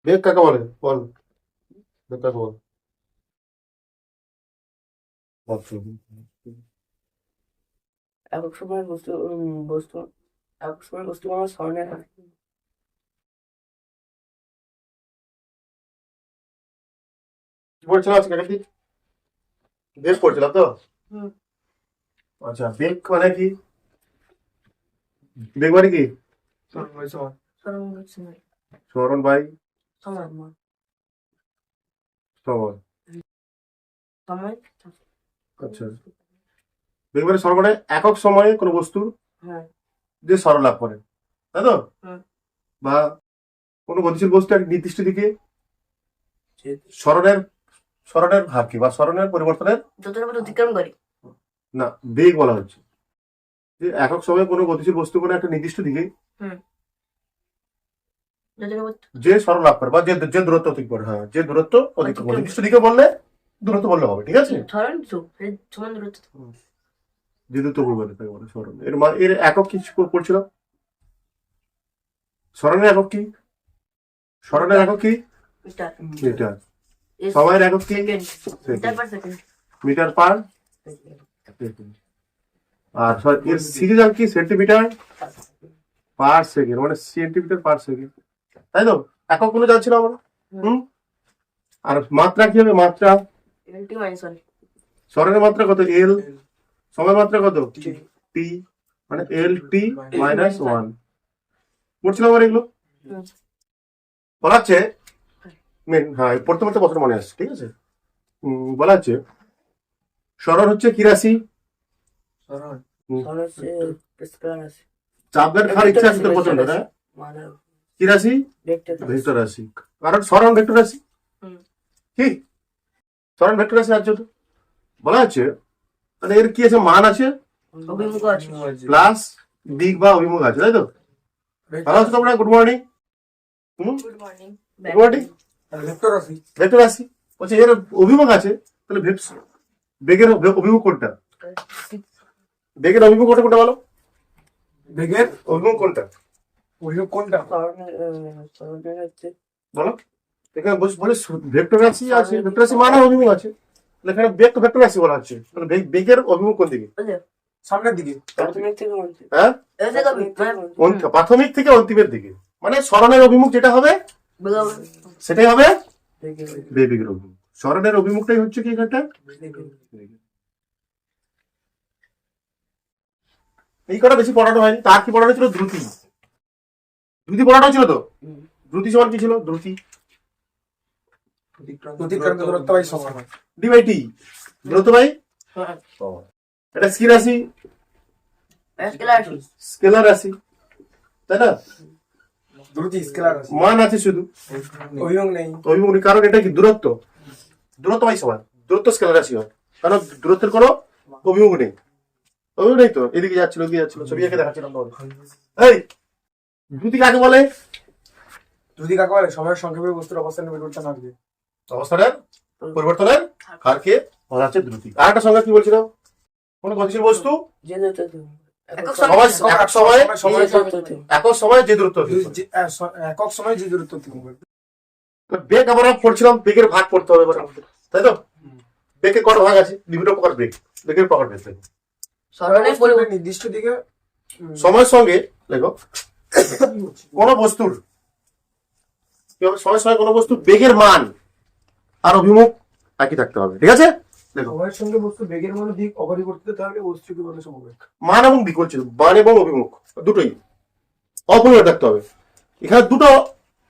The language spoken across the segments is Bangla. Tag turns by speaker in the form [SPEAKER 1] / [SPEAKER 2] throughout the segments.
[SPEAKER 1] বেগ কাকে বলে বল? বেগ কাকে বল? বল।
[SPEAKER 2] একক সময়ের বস্তু একক সময়ের বস্তু কোনো স্মরণে হয়।
[SPEAKER 1] কি পড়ছিলাম আজকে নাকি? বেগ পড়ছিলাম তো।
[SPEAKER 2] হুম।
[SPEAKER 1] আচ্ছা, বেগ মানে কি? বেগ মানে কি?
[SPEAKER 2] স্মরণ সময়
[SPEAKER 1] স্মরণ বাই
[SPEAKER 2] সময়
[SPEAKER 1] সময়।
[SPEAKER 2] সময়
[SPEAKER 1] আচ্ছা, বেগ মানে স্মরণ মানে একক সময়ে কোনো বস্তুর
[SPEAKER 2] হ্যাঁ।
[SPEAKER 1] যে স্মরণ লাভ করে, তাই তো?
[SPEAKER 2] হুম।
[SPEAKER 1] বা কোনো গতিশীল বস্তু এক নির্দিষ্ট দিকে
[SPEAKER 2] যে
[SPEAKER 1] স্মরণের স্মরণের হার কি বা স্মরণের পরিবর্তনের
[SPEAKER 2] যতটা আমরা অতিক্রম করি।
[SPEAKER 1] না বেগ বলা হচ্ছে যে একক সময়ে কোনো গতিশীল বস্তু কোনো একটা নির্দিষ্ট দিকে
[SPEAKER 2] হুম। যতটা
[SPEAKER 1] যে স্মরণ লাভ করে বা যে যে দূরত্ব অতিক্রম করে, হ্যাঁ যে দূরত্ব অতিক্রম করে। নির্দিষ্ট দিকে বললে দূরত্ব বললে হবে, ঠিক আছে?
[SPEAKER 2] ধরেন তো সমান দূরত্ব।
[SPEAKER 1] যে দূরত্ব পরিবর্তন তাকে বলে স্মরণ। এর একক কি পড়ছিল? স্মরণের একক কি? স্মরণের একক কি?
[SPEAKER 2] মিটার।
[SPEAKER 1] মিটার। সময়ের একক কি?
[SPEAKER 2] Second. Metre
[SPEAKER 1] second.
[SPEAKER 2] Per second.
[SPEAKER 1] Metre per second. আর এর সিরিজ আর কি? সেন্টিমিটার পার সেকেন্ড, মানে সেন্টিমিটার পার সেকেন্ড, তাই তো? একক গুলো জানছিল আমরা। হুম। আর মাত্রা কি হবে? মাত্রা
[SPEAKER 2] টি মাইনাস ওয়ান।
[SPEAKER 1] স্মরণের মাত্রা কত? এল। সময়ের মাত্রা কত? টি। মানে এল টি মাইনাস ওয়ান। পড়ছিলাম আমার এগুলো।
[SPEAKER 2] হুম।
[SPEAKER 1] বলা হচ্ছে হ্যাঁ, পড়তে পড়তে বছর মনে আসছে, ঠিক আছে? বলা হচ্ছে স্মরণ হচ্ছে কি রাশি?
[SPEAKER 2] স্মরণ হচ্ছে স্কেলার রাশি।
[SPEAKER 1] চাপের খার ইচ্ছা আছে তোর পছন্দ, না?
[SPEAKER 2] মানে
[SPEAKER 1] কি রাশি?
[SPEAKER 2] ভেক্টর
[SPEAKER 1] ভেক্টর রাশি। কারণ স্মরণ ভেক্টর রাশি।
[SPEAKER 2] হুম।
[SPEAKER 1] কি স্মরণ ভেক্টর রাশি আছে তো? বলা হচ্ছে মানে এর কি আছে? মান আছে
[SPEAKER 2] অভিমুখ আছে।
[SPEAKER 1] প্লাস দিক বা অভিমুখ আছে, তাই তো? ভালো আছো তোমরা? Good morning.
[SPEAKER 2] Good morning.
[SPEAKER 1] Good morning. Vector রাশি বলছে এর অভিমুখ আছে, তাহলে বেগের অভিমুখ কোনটা? বেগের অভিমুখ কোনটা কোনটা বলো? বেগের অভিমুখ কোনটা?
[SPEAKER 2] স্মরণের হচ্ছে
[SPEAKER 1] বলো। এখানে বলে ভেক্টর রাশি আছে, ভেক্টর রাশি মানে অভিমুখ আছে, তাহলে এখানে বেগ তো ভেক্টর রাশি বলা হচ্ছে, তাহলে বেগের অভিমুখ কোন দিকে?
[SPEAKER 3] সামনের দিকে।
[SPEAKER 2] প্রাথমিক থেকে অন্তিম।
[SPEAKER 1] হ্যাঁ, প্রাথমিক থেকে অন্তিমের দিকে, মানে স্মরণের অভিমুখ যেটা হবে সেটাই হবে বেগের অভিমুখ। স্মরণের অভিমুখটাই হচ্ছে কি এখানটা? এই কটা বেশি পড়ানো হয়নি। তার কি পড়ানো ছিল? দ্রুতি। দ্রুতি পড়ানো ছিল তো? দ্রুতি সমান কি ছিল? দ্রুতি
[SPEAKER 3] অতিক্রান্ত দূরত্ব বাই সময়।
[SPEAKER 1] ডি বাই টি, দূরত্ব বাই। এটা কি রাশি?
[SPEAKER 2] স্কেলার রাশি।
[SPEAKER 1] স্কেলার রাশি, তাই না?
[SPEAKER 3] দ্রুতি স্কেলার আছে।
[SPEAKER 1] মান আছে শুধু,
[SPEAKER 3] অভিমুখ নেই।
[SPEAKER 1] অভিমুখ নেই। কারণ এটা কি? দূরত্ব। দূরত্ব বাই সমান। দূরত্ব স্কেলার রাশি হয়, কারণ দূরত্বের কোনো অভিমুখ নেই। অভিমুখ নেই তো, এদিকে যাচ্ছিল ওদিকে যাচ্ছিল, ছবি এঁকে দেখাচ্ছিলাম তোমাদের। এই দ্রুতি কাকে বলে?
[SPEAKER 3] দ্রুতি কাকে বলে? সময়ের সংক্ষেপে বস্তুর অবস্থানের পরিবর্তন আসবে।
[SPEAKER 1] অবস্থানের পরিবর্তনের হারকে বলা হচ্ছে দ্রুতি। আর একটা সংজ্ঞা কি বলছিলাম? কোন গতিশীল বস্তু
[SPEAKER 2] যে দূরত্ব একক
[SPEAKER 1] একক সময় যে দূরত্ব অতিক্রম করে।
[SPEAKER 3] একক সময় যে দূরত্ব অতিক্রম করবে।
[SPEAKER 1] বেগ আমরা পড়ছিলাম, বেগের ভাগ করতে হবে এবার আমাদের, তাই তো? বেগের কটা ভাগ আছে? বিভিন্ন প্রকার বেগ। বেগের প্রকার বেগ দেখো।
[SPEAKER 2] স্মরণের
[SPEAKER 3] পরিবর্তন নির্দিষ্ট দিকে
[SPEAKER 1] সময়ের সঙ্গে দেখো কোন বস্তুর কি হবে? সময়ের সঙ্গে কোন বস্তুর বেগের মান আর অভিমুখ একই থাকতে হবে, ঠিক আছে? দেখো,
[SPEAKER 3] সময়ের সঙ্গে বস্তু বেগের মান দিক অপরিবর্তিত থাকলে বস্তুকে বলে সমবেগ।
[SPEAKER 1] মান এবং দিক বলছিল, মান এবং অভিমুখ দুটোই অপরিবর্তিত থাকতে হবে। এখানে দুটো,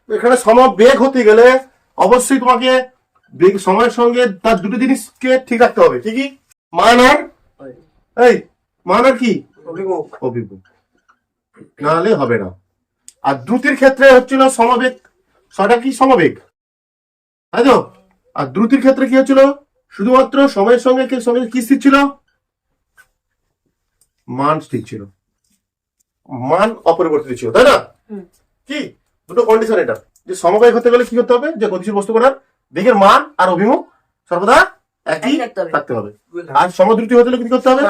[SPEAKER 1] এখানে সমবেগ হতে গেলে অবশ্যই তোমাকে বেগ সময়ের সঙ্গে তার দুটো জিনিসকে ঠিক রাখতে হবে। ঠিকই, মান আর এই মান আর কি?
[SPEAKER 3] অভিমুখ।
[SPEAKER 1] অভিমুখ, নাহলে হবে না। আর দ্রুতির ক্ষেত্রে হচ্ছিল সমবেগ, সেটা কি? সমবেগ, তাই তো? আর দ্রুতির ক্ষেত্রে কি হচ্ছিল? শুধুমাত্র সময়ের সঙ্গে কি স্থির ছিল? মান স্থির ছিল, মান অপরিবর্তিত ছিল, তাই না? কি দুটো কন্ডিশন এটা, যে সমবেগ হতে গেলে কি করতে হবে? যে গতিশীল বস্তু করার বেগের মান আর অভিমুখ সর্বদা একই থাকতে হবে। আর সমদ্রুতি হতে গেলে কি করতে হবে?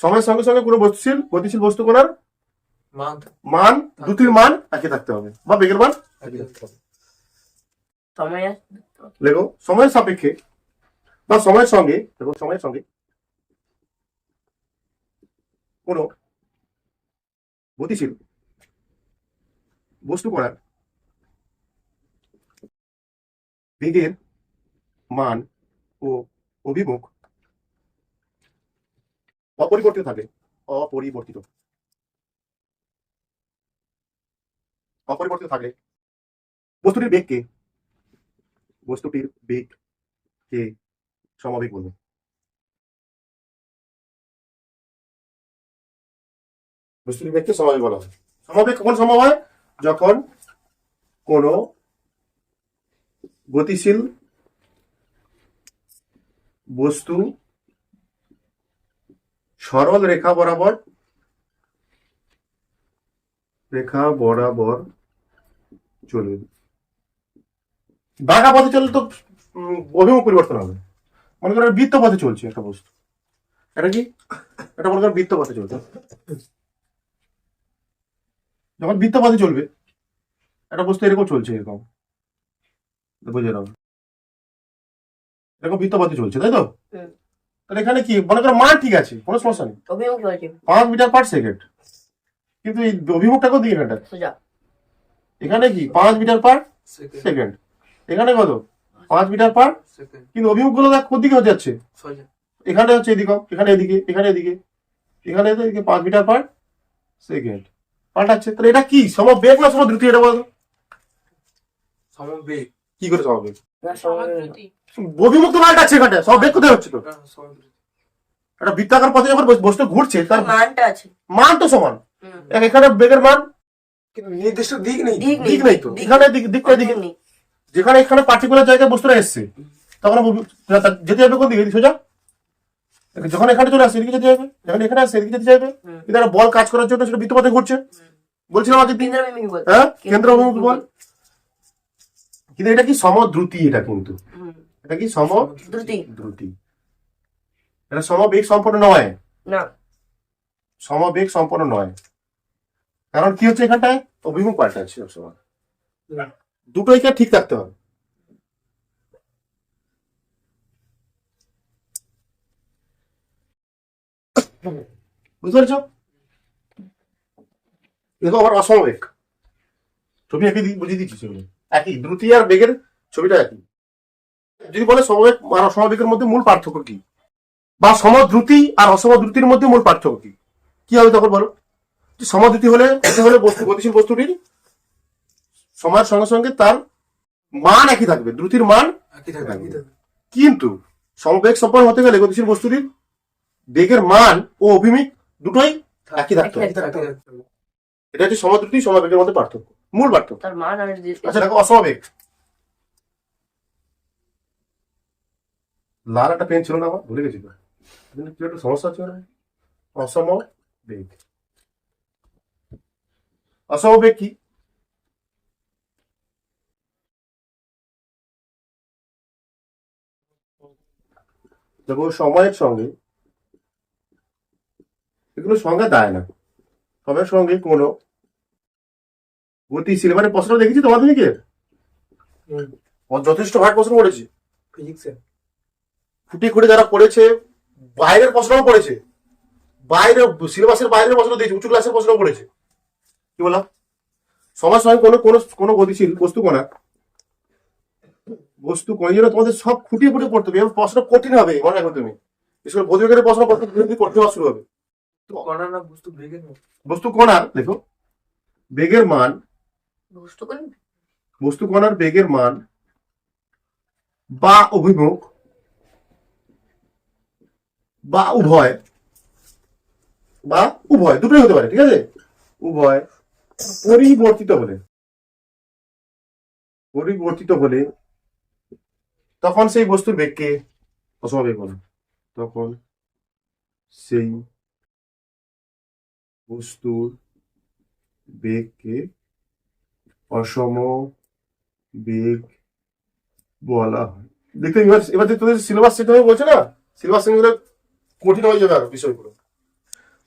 [SPEAKER 1] সময়ের সঙ্গে সঙ্গে কোনো গতিশীল বস্তু করার মান দ্রুতির মান একই থাকতে হবে, বা বেগের মান একই থাকতে হবে।
[SPEAKER 2] সময়
[SPEAKER 1] লেখো সময়ের সাপেক্ষে বা সময়ের সঙ্গে, দেখো সময়ের সঙ্গে কোনো গতিশীল বস্তু করার বেগের মান ও অভিমুখ অপরিবর্তিত থাকে। অপরিবর্তিত অপরিবর্তিত থাকলে বস্তুটির বেগকে সমবেগ বলবো। বস্তুটির বেগকে সমবেগ বলা হয়। সমবেগ কখন সম্ভব হয়? যখন কোনো গতিশীল বস্তু সরল রেখা বরাবর চলবে। বাঁকা পথে চললে তো অভিমুখ পরিবর্তন হবে। মনে করেন বৃত্ত পথে চলছে একটা বস্তু, এটা কি এটা মনে করেন বৃত্ত পথে চলছে। যখন বৃত্ত পথে চলবে একটা বস্তু এরকম চলছে, এরকম বুঝে নাও, এরকম বৃত্ত পথে চলছে, তাই তো? তাহলে এখানে কি মনে করো মান ঠিক আছে, কোনো সমস্যা নেই,
[SPEAKER 2] অভিমুখ কি হচ্ছে?
[SPEAKER 1] 5 মিটার পার সেকেন্ড, কিন্তু এই অভিমুখটা কত দিকে এখানটা?
[SPEAKER 2] সোজা।
[SPEAKER 1] এখানে কি 5 মিটার পার সেকেন্ড, এখানে কত 5 মিটার পার, কিন্তু অভিমুখ গুলো দেখ কোন দিকে হয়ে যাচ্ছে, এখানে হচ্ছে এদিকে, এখানে এদিকে, এখানে এদিকে, এখানে এদিকে 5 মিটার পার সেকেন্ড পাল্টাচ্ছে। তাহলে এটা কি সমবেগ না সমদ্রুতি? এটা বলো
[SPEAKER 3] সমবেগ।
[SPEAKER 1] কি করে সমবেগ?
[SPEAKER 2] না সময়
[SPEAKER 1] অভিমুখ তো পাল্টাচ্ছে, এখানটা সমবেগ কোথায় হচ্ছে? তো একটা বৃত্তাকার পথে যখন বস্তু ঘুরছে তার
[SPEAKER 2] মানটা আছে।
[SPEAKER 1] মান তো সমান। এখানে বেগের মান
[SPEAKER 3] কিন্তু নির্দিষ্ট দিক নেই।
[SPEAKER 1] দিক নেই তো, এখানে দিকটা দিকে
[SPEAKER 2] নেই।
[SPEAKER 1] যেখানে এখানে পার্টিকুলার জায়গায় বস্তুটা এসছে তখন যেতে যাবে কোন দিকে? সোজা। যখন এখানে চলে আসছে এদিকে যেতে যাবে, যখন এখানে আসছে এদিকে যেতে যাবে। কিন্তু একটা বল কাজ করার জন্য সেটা বৃত্তপথে ঘুরছে, বলছিলাম আগে
[SPEAKER 2] কেন্দ্রাভিমুখী বল।
[SPEAKER 1] হ্যাঁ কেন্দ্র অভিমুখ বল। কিন্তু এটা কি সমদ্রুতি? এটা কিন্তু এটা কি সমদ্রুতি, এটা সমবেগ সম্পন্ন নয়।
[SPEAKER 2] না
[SPEAKER 1] সমবেগ সম্পন্ন নয়, কারণ কি হচ্ছে এখানটায় অভিমুখ পাল্টাচ্ছে সবসময়। দুটোই কে ঠিক থাকতে হবে। বুঝতে পারছো? দেখো আবার অসমবেগ ছবি একই বুঝিয়ে দিচ্ছি, সেগুলো একই, দ্রুতি আর বেগের ছবিটা একই। যদি বলে সমবেগ আর অসমবেগের মধ্যে মূল পার্থক্য কি, বা সমদ্রুতি আর অসমদ্রুতির মধ্যে মূল পার্থক্য কি, কি হবে তখন বলো? যে সমদ্রুতি হলে গতিশীল বস্তুটির সময়ের সঙ্গে সঙ্গে তার মান একই থাকবে, দ্রুতির মান
[SPEAKER 3] একই থাকবে।
[SPEAKER 1] কিন্তু সমবেগ সম্পন্ন হতে গেলে গতিশীল বস্তুটির বেগের মান ও অভিমুখ দুটোই একই থাকতে হবে। এটা হচ্ছে সমদ্রুতি সমবেগের মধ্যে পার্থক্য, মূল পার্থক্য।
[SPEAKER 2] তার মান আর
[SPEAKER 1] আচ্ছা দেখো অসমবেগ, লাল একটা পেন ছিল না আমার, ভুলে গেছি, কি একটা সমস্যা হচ্ছে না? অসমবেগ, অসমবেগ কি? দেখো সময়ের সঙ্গে এগুলো সংজ্ঞা দেয় না, সময়ের সঙ্গে কোনো গতিশীল, মানে প্রশ্ন দেখেছি তোমাদের দিকে যথেষ্ট ভাগ প্রশ্ন পড়েছে,
[SPEAKER 3] ফিজিক্সে
[SPEAKER 1] ফুটি খুঁটে যারা পড়েছে, বাইরের প্রশ্নও পড়েছে, বাইরে সিলেবাসের বাইরের প্রশ্ন দিয়েছে, উঁচু ক্লাসের প্রশ্ন পড়েছে। কি বললাম? সময়ের সঙ্গে কোনো কোনো কোনো গতিশীল বস্তু জন্য তোমাদের সব খুঁটিয়ে খুঁটিয়ে পড়তে হবে, এবং প্রশ্ন কঠিন হবে, মনে রাখো তুমি স্কুল বোধকের প্রশ্ন পড়তে হওয়া শুরু হবে।
[SPEAKER 3] কণা না বস্তু বেগের মতো।
[SPEAKER 1] বস্তু কণার দেখো বেগের মান, বস্তু কণার বেগের মান বা অভিমুখ বা উভয় দুটোই হতে পারে, ঠিক আছে? উভয় পরিবর্তিত হলে তখন সেই বস্তুর বেগকে অসমবেগ বলে। তখন সেই বস্তুর বেগকে অসমবেগ বলা হয়। দেখতে এবার যে তোদের সিলেবাস সেটা বলছে না, সিলেবাস কঠিন হয়ে যাবে, আরো বিষয়গুলো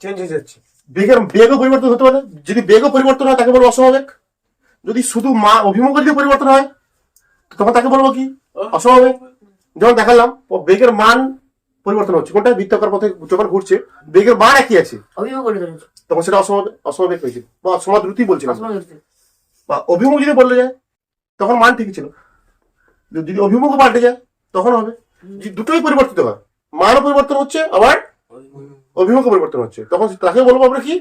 [SPEAKER 3] চেঞ্জ হয়ে যাচ্ছে।
[SPEAKER 1] বেগও পরিবর্তন হতে পারে। যদি বেগও পরিবর্তন হয় তাকে বলবো অসমবেগ। যদি শুধু অভিমুখের দিকে পরিবর্তন হয় তখন তাকে বলবো কি অস্বাভাবিক। যেমন দেখালাম বেগের মান পরিবর্তন হচ্ছে, কোনটা বৃত্তাকার পথে যখন ঘুরছে বেগের মান একই আছে,
[SPEAKER 2] অভিমুখ করে ধরেছে।
[SPEAKER 1] তখন সেটা অস্বাভাবিক হয়েছে বা সমাদ্রুতি বলছিলাম।
[SPEAKER 2] অসম্ভব ধরেছে।
[SPEAKER 1] বা অভিমুখ যদি বললে যায় তখন মান ঠিকই ছিল, যদি অভিমুখ পাল্টে যায় তখন হবে। যে দুটোই পরিবর্তিত হয়, মানও পরিবর্তন হচ্ছে আবার অভিমুখ পরিবর্তন হচ্ছে, তখন তাকে বলবো আমরা কি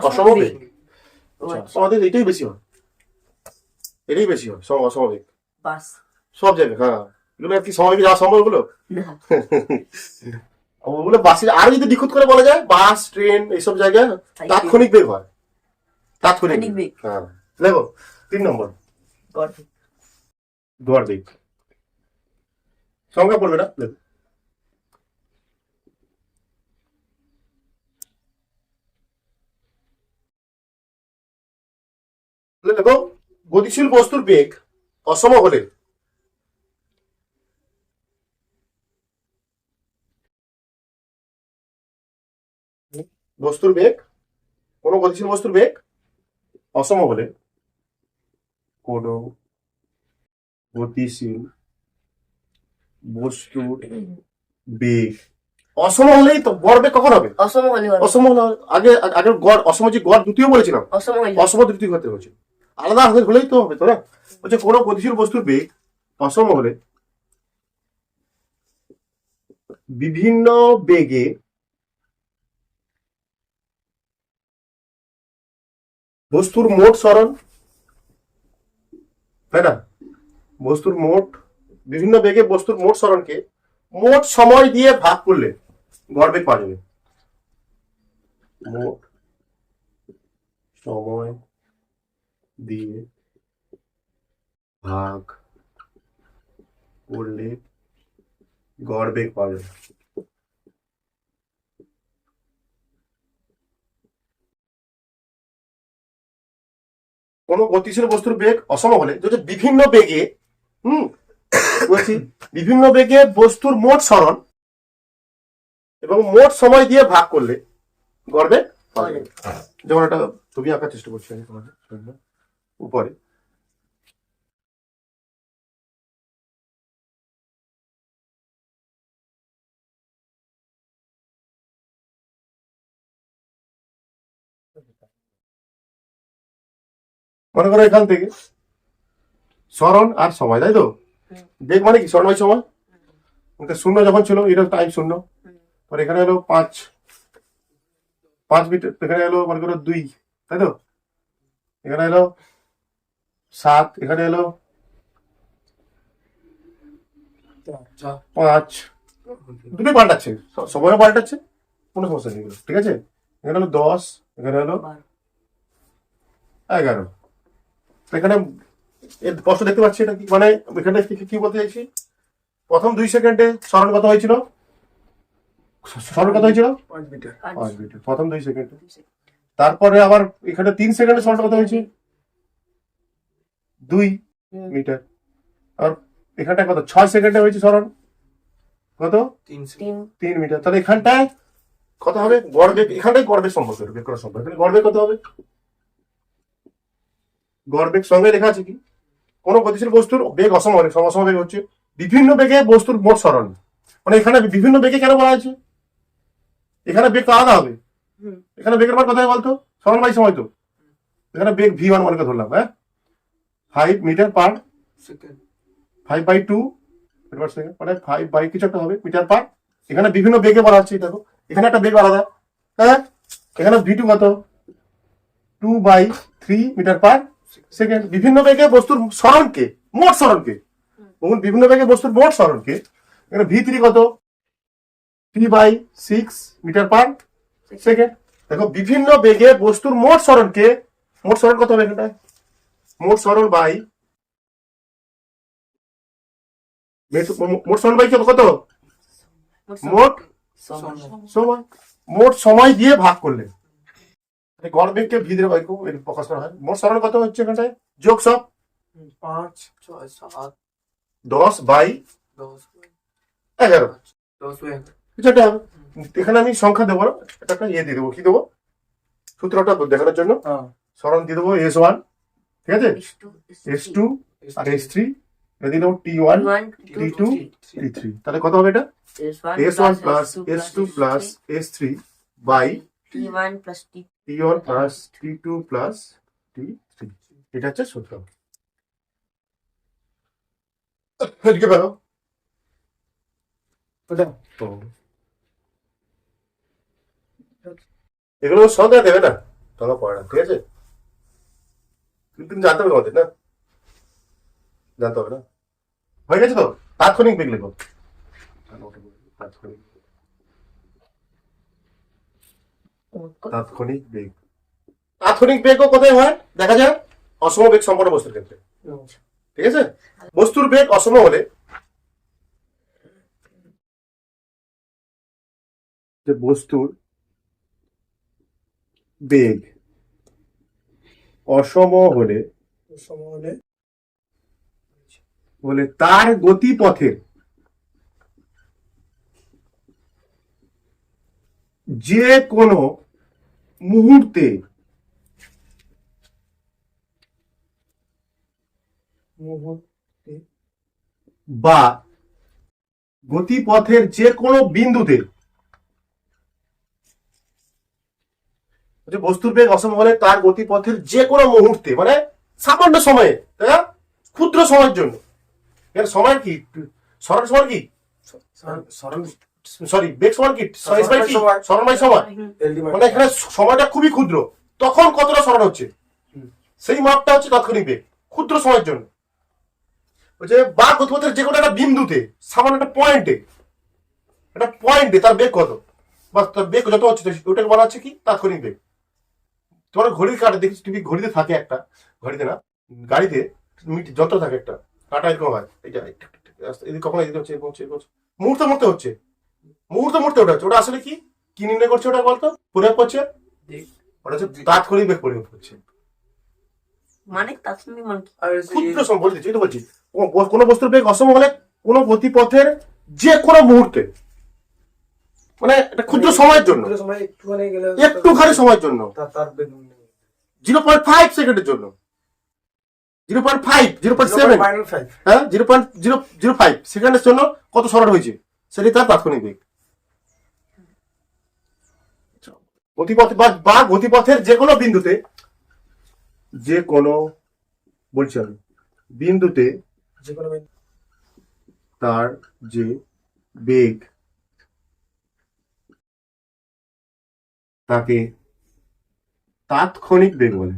[SPEAKER 1] অস্বাভাবিক।
[SPEAKER 2] ও আচ্ছা।
[SPEAKER 1] আমাদের এটাই বেশি হয়, এটাই বেশি হয় অস্বাভাবিক
[SPEAKER 2] বাস।
[SPEAKER 1] সব জায়গায়। হ্যাঁ, এগুলো আর কি স্বাভাবিক যাওয়া সম্ভব এগুলো?
[SPEAKER 2] না।
[SPEAKER 1] ওগুলো বাসে আরো যদি নিখুঁত করে বলা যায়, বাস ট্রেন এইসব জায়গায় তাৎক্ষণিক বেগ হয়, তাৎক্ষণিক
[SPEAKER 2] তাৎক্ষণিক বেগ।
[SPEAKER 1] হ্যাঁ। দেখো 3 নম্বর
[SPEAKER 2] গড়।
[SPEAKER 1] গড় বেগ, সংখ্যা পড়বে না। দেখো দেখো গতিশীল বস্তুর বেগ অসম হলে বস্তুর বেগ, কোন গতিশীল বস্তুর বেগ অসম হলে কোন গতিশীল বস্তুর বেগ অসম হলেই তো গড় বেগ কখন হবে?
[SPEAKER 2] অসম হলে হবে।
[SPEAKER 1] অসম হলে আগে আগে গড় অসম যে গড় দ্বিতীয় বলেছিলাম,
[SPEAKER 2] অসম হলে
[SPEAKER 1] অসম দ্বিতীয় হতে হচ্ছে, আলাদা হলেই তো হবে তো না। বলছে কোন গতিশীল বস্তুর বেগ অসম হলে বিভিন্ন বেগে বস্তুর মোট সরণ, তাই না, বস্তুর মোট বিভিন্ন বেগে বস্তুর মোট সরণকে মোট সময় দিয়ে ভাগ করলে গড় বেগ পাওয়া যাবে। মোট সময় দিয়ে ভাগ করলে গড় বেগ পাওয়া যাবে। কোন গতিশীল বস্তুর বেগ অসম হলে যদি বিভিন্ন বেগে বলছি বিভিন্ন বেগে বস্তুর মোট সরণ এবং মোট সময় দিয়ে ভাগ করলে গড় বেগ পাওয়া যাবে। যেমন একটা ছবি আঁকার চেষ্টা করছি আমি তোমাদের জন্য। উপরে মনে করো এখান থেকে সরণ আর সময়, তাই তো? বেগ মানে কি? সরণ বাই সময়। শূন্য যখন ছিল এটা টাইম শূন্য, পরে এখানে হলো 5 মিটার, এখানে এলো মনে করো 2, তাই তো? এখানে এলো 7, এখানে এলো 5, দুটোই পাল্টাচ্ছে, সময়ও পাল্টাচ্ছে, কোনো সমস্যা নেই, ঠিক আছে? এখানে হলো 10, এখানে হলো 11। এখানে স্পষ্ট দেখতে পাচ্ছি এটা কি মানে, এখানে কি বলতে চাইছি, প্রথম 2 সেকেন্ডে সরণ কত হয়েছিল? সরণ কত হয়েছিল?
[SPEAKER 3] 5 মিটার।
[SPEAKER 1] 5 মিটার প্রথম 2 সেকেন্ডে। তারপরে আবার এখানে 3 সেকেন্ডে সরণ কত হয়েছে? 2 মিটার। আর এখানটায় কত? 6 সেকেন্ডে হয়েছে সরণ কত? 3 মিটার। তাহলে এখানটায় কত হবে গড় বেগ? এখানটায় গড় বেগ সম্পর্ক বের করা সম্ভব। এখানে গড় বেগ কত হবে? গড় বেগ সঙ্গে লেখা আছে কি, কোন গতিশীল বস্তুর বেগ অসম হলে সমসম বেগ হচ্ছে বিভিন্ন বেগে বস্তুর মোট সরণ। মানে এখানে বিভিন্ন বেগে কেন বলা আছে? এখানে বেগ তো আলাদা হবে, এখানে বেগের মান কোথায় বলতো? সরণ বাই সময় তো। এখানে বেগ v1 মনে করে ধরলাম, হ্যাঁ 5 metre per
[SPEAKER 3] second,
[SPEAKER 1] 5/2 metre per second, মানে 5 বাই কিছু একটা হবে মিটার পার। এখানে বিভিন্ন বেগে বলা হচ্ছে, দেখো এখানে একটা বেগ আলাদা, হ্যাঁ এখানে v2 কত? 2/3 মিটার পার সেকেন্ড। বিভিন্ন বেগে বস্তুর সরণকে, মোট সরণকে, বিভিন্ন বেগে বস্তুর মোট সরণকে এখানে v3 কত? 3/6 মিটার পার সেকেন্ড। দেখো বিভিন্ন বেগে বস্তুর মোট সরণকে, মোট সরণ কত হবে এখানটায়? মোট সরণ বাই মোট সরণ বাই কত? মোট সময়। মোট সময় দিয়ে ভাগ করলে গড় বেগকে ভি দিয়ে প্রকাশ করা হয়। মোট সরণ কত হচ্ছে এখানটায়? যোগ সব
[SPEAKER 3] 5, 6, 7,
[SPEAKER 1] 10/11
[SPEAKER 3] 10
[SPEAKER 1] কিছু একটা হবে। এখানে আমি সংখ্যা দেবো না, এটা একটা ইয়ে দিয়ে দেবো, কি দেবো সূত্রটা দেখানোর জন্য সরণ দিয়ে দেবো S1, ঠিক আছে, S2 আর S3 এটা দিয়ে দেবো T1
[SPEAKER 2] T1,
[SPEAKER 1] T2 T3, তাহলে কত হবে এটা? S1 plus S2 plus S3 by
[SPEAKER 2] T1 plus
[SPEAKER 1] T1 plus T2 plus T3, এটা হচ্ছে সূত্র। এদিকে বেরো।
[SPEAKER 3] ওটা
[SPEAKER 1] এগুলো সন্ধ্যা দেবে না, তোমরা পড়ে না, ঠিক আছে? তুমি জানতে হবে আমাদের না, জানতে হবে না। হয়ে গেছে তো? তাৎক্ষণিক বেগ লিখো। তাৎক্ষণিক তাৎক্ষণিক বেগ, তাৎক্ষণিক বেগও কোথায় হয় দেখা যায়? অসম বেগ সম্পন্ন বস্তুর ক্ষেত্রে, ঠিক আছে? বস্তুর বেগ অসম হলে যে বস্তুর বেগ অসম হলে
[SPEAKER 3] সময় হলে
[SPEAKER 1] বলে তার গতিপথের যে কোনো মুহূর্তে
[SPEAKER 3] মুহূর্তে
[SPEAKER 1] বা গতিপথের যে কোনো বিন্দুতে, বস্তুর বেগ অসম হলে তার গতিপথের যে কোনো মুহূর্তে, মানে সামান্য সময়ে, তাই না? ক্ষুদ্র সময়ের জন্য। এখানে সময় কি? সরণ সময় কি?
[SPEAKER 3] সরণ
[SPEAKER 1] সরি, বেগ সমান কি? স্মরণবাই কি?
[SPEAKER 3] সময়।
[SPEAKER 1] সরণবাই সময়। মানে এখানে সময়টা খুবই ক্ষুদ্র, তখন কতটা সরণ হচ্ছে সেই মাপটা হচ্ছে তাৎক্ষণিক বেগ, ক্ষুদ্র সময়ের জন্য। বলছে বা গতিপথের যে কোনো একটা বিন্দুতে, সামান্য একটা পয়েন্টে তার বেগ কত, বা তার বেগ যত হচ্ছে ওটাকে বলা হচ্ছে কি? তাৎক্ষণিক বেগ। তোমার ঘড়ির কাঁটা দেখি, তুমি ঘড়িতে থাকে একটা, ঘড়িতে না, গাড়িতে যন্ত্র থাকে একটা, কাঁটা এরকম হয়, এটা এদিকে কখনো এদিকে হচ্ছে, এরকম হচ্ছে, এরকম হচ্ছে, মুহূর্তে মুহূর্তে হচ্ছে, মুহূর্তে ওটা হচ্ছে। ওটা আসলে কি কি নির্ণয় করছে? ওটা বলতো পরিমাপ করছে, ওটা হচ্ছে তাৎক্ষণিক বেগ পরিমাপ করছে।
[SPEAKER 2] মানে তাৎক্ষণিক মানে কি?
[SPEAKER 3] আর
[SPEAKER 1] ক্ষুদ্র সময় বলছি, এই তো বলছি, কোনো বস্তুর বেগ অসম হলে কোনো গতিপথের যে কোনো মুহূর্তে, মানে একটা ক্ষুদ্র সময়ের জন্য,
[SPEAKER 3] সময় একটুখানি গেলে
[SPEAKER 1] একটুখানি সময়ের জন্য,
[SPEAKER 3] তার বেগ
[SPEAKER 1] 0.5 সেকেন্ডের জন্য, 0.5 0.7,
[SPEAKER 3] -5
[SPEAKER 1] হ্যাঁ 0.005 সেকেন্ডের জন্য কত সরণ হয়েছে, সেটাই তার তাৎক্ষণিক বেগ। গতিপথ বা গতিপথের যে কোনো বিন্দুতে, যে কোনো বলছি আমি বিন্দুতে
[SPEAKER 3] যে কোনো
[SPEAKER 1] তার যে বেগ তাকে তাৎক্ষণিক বেগ বলে।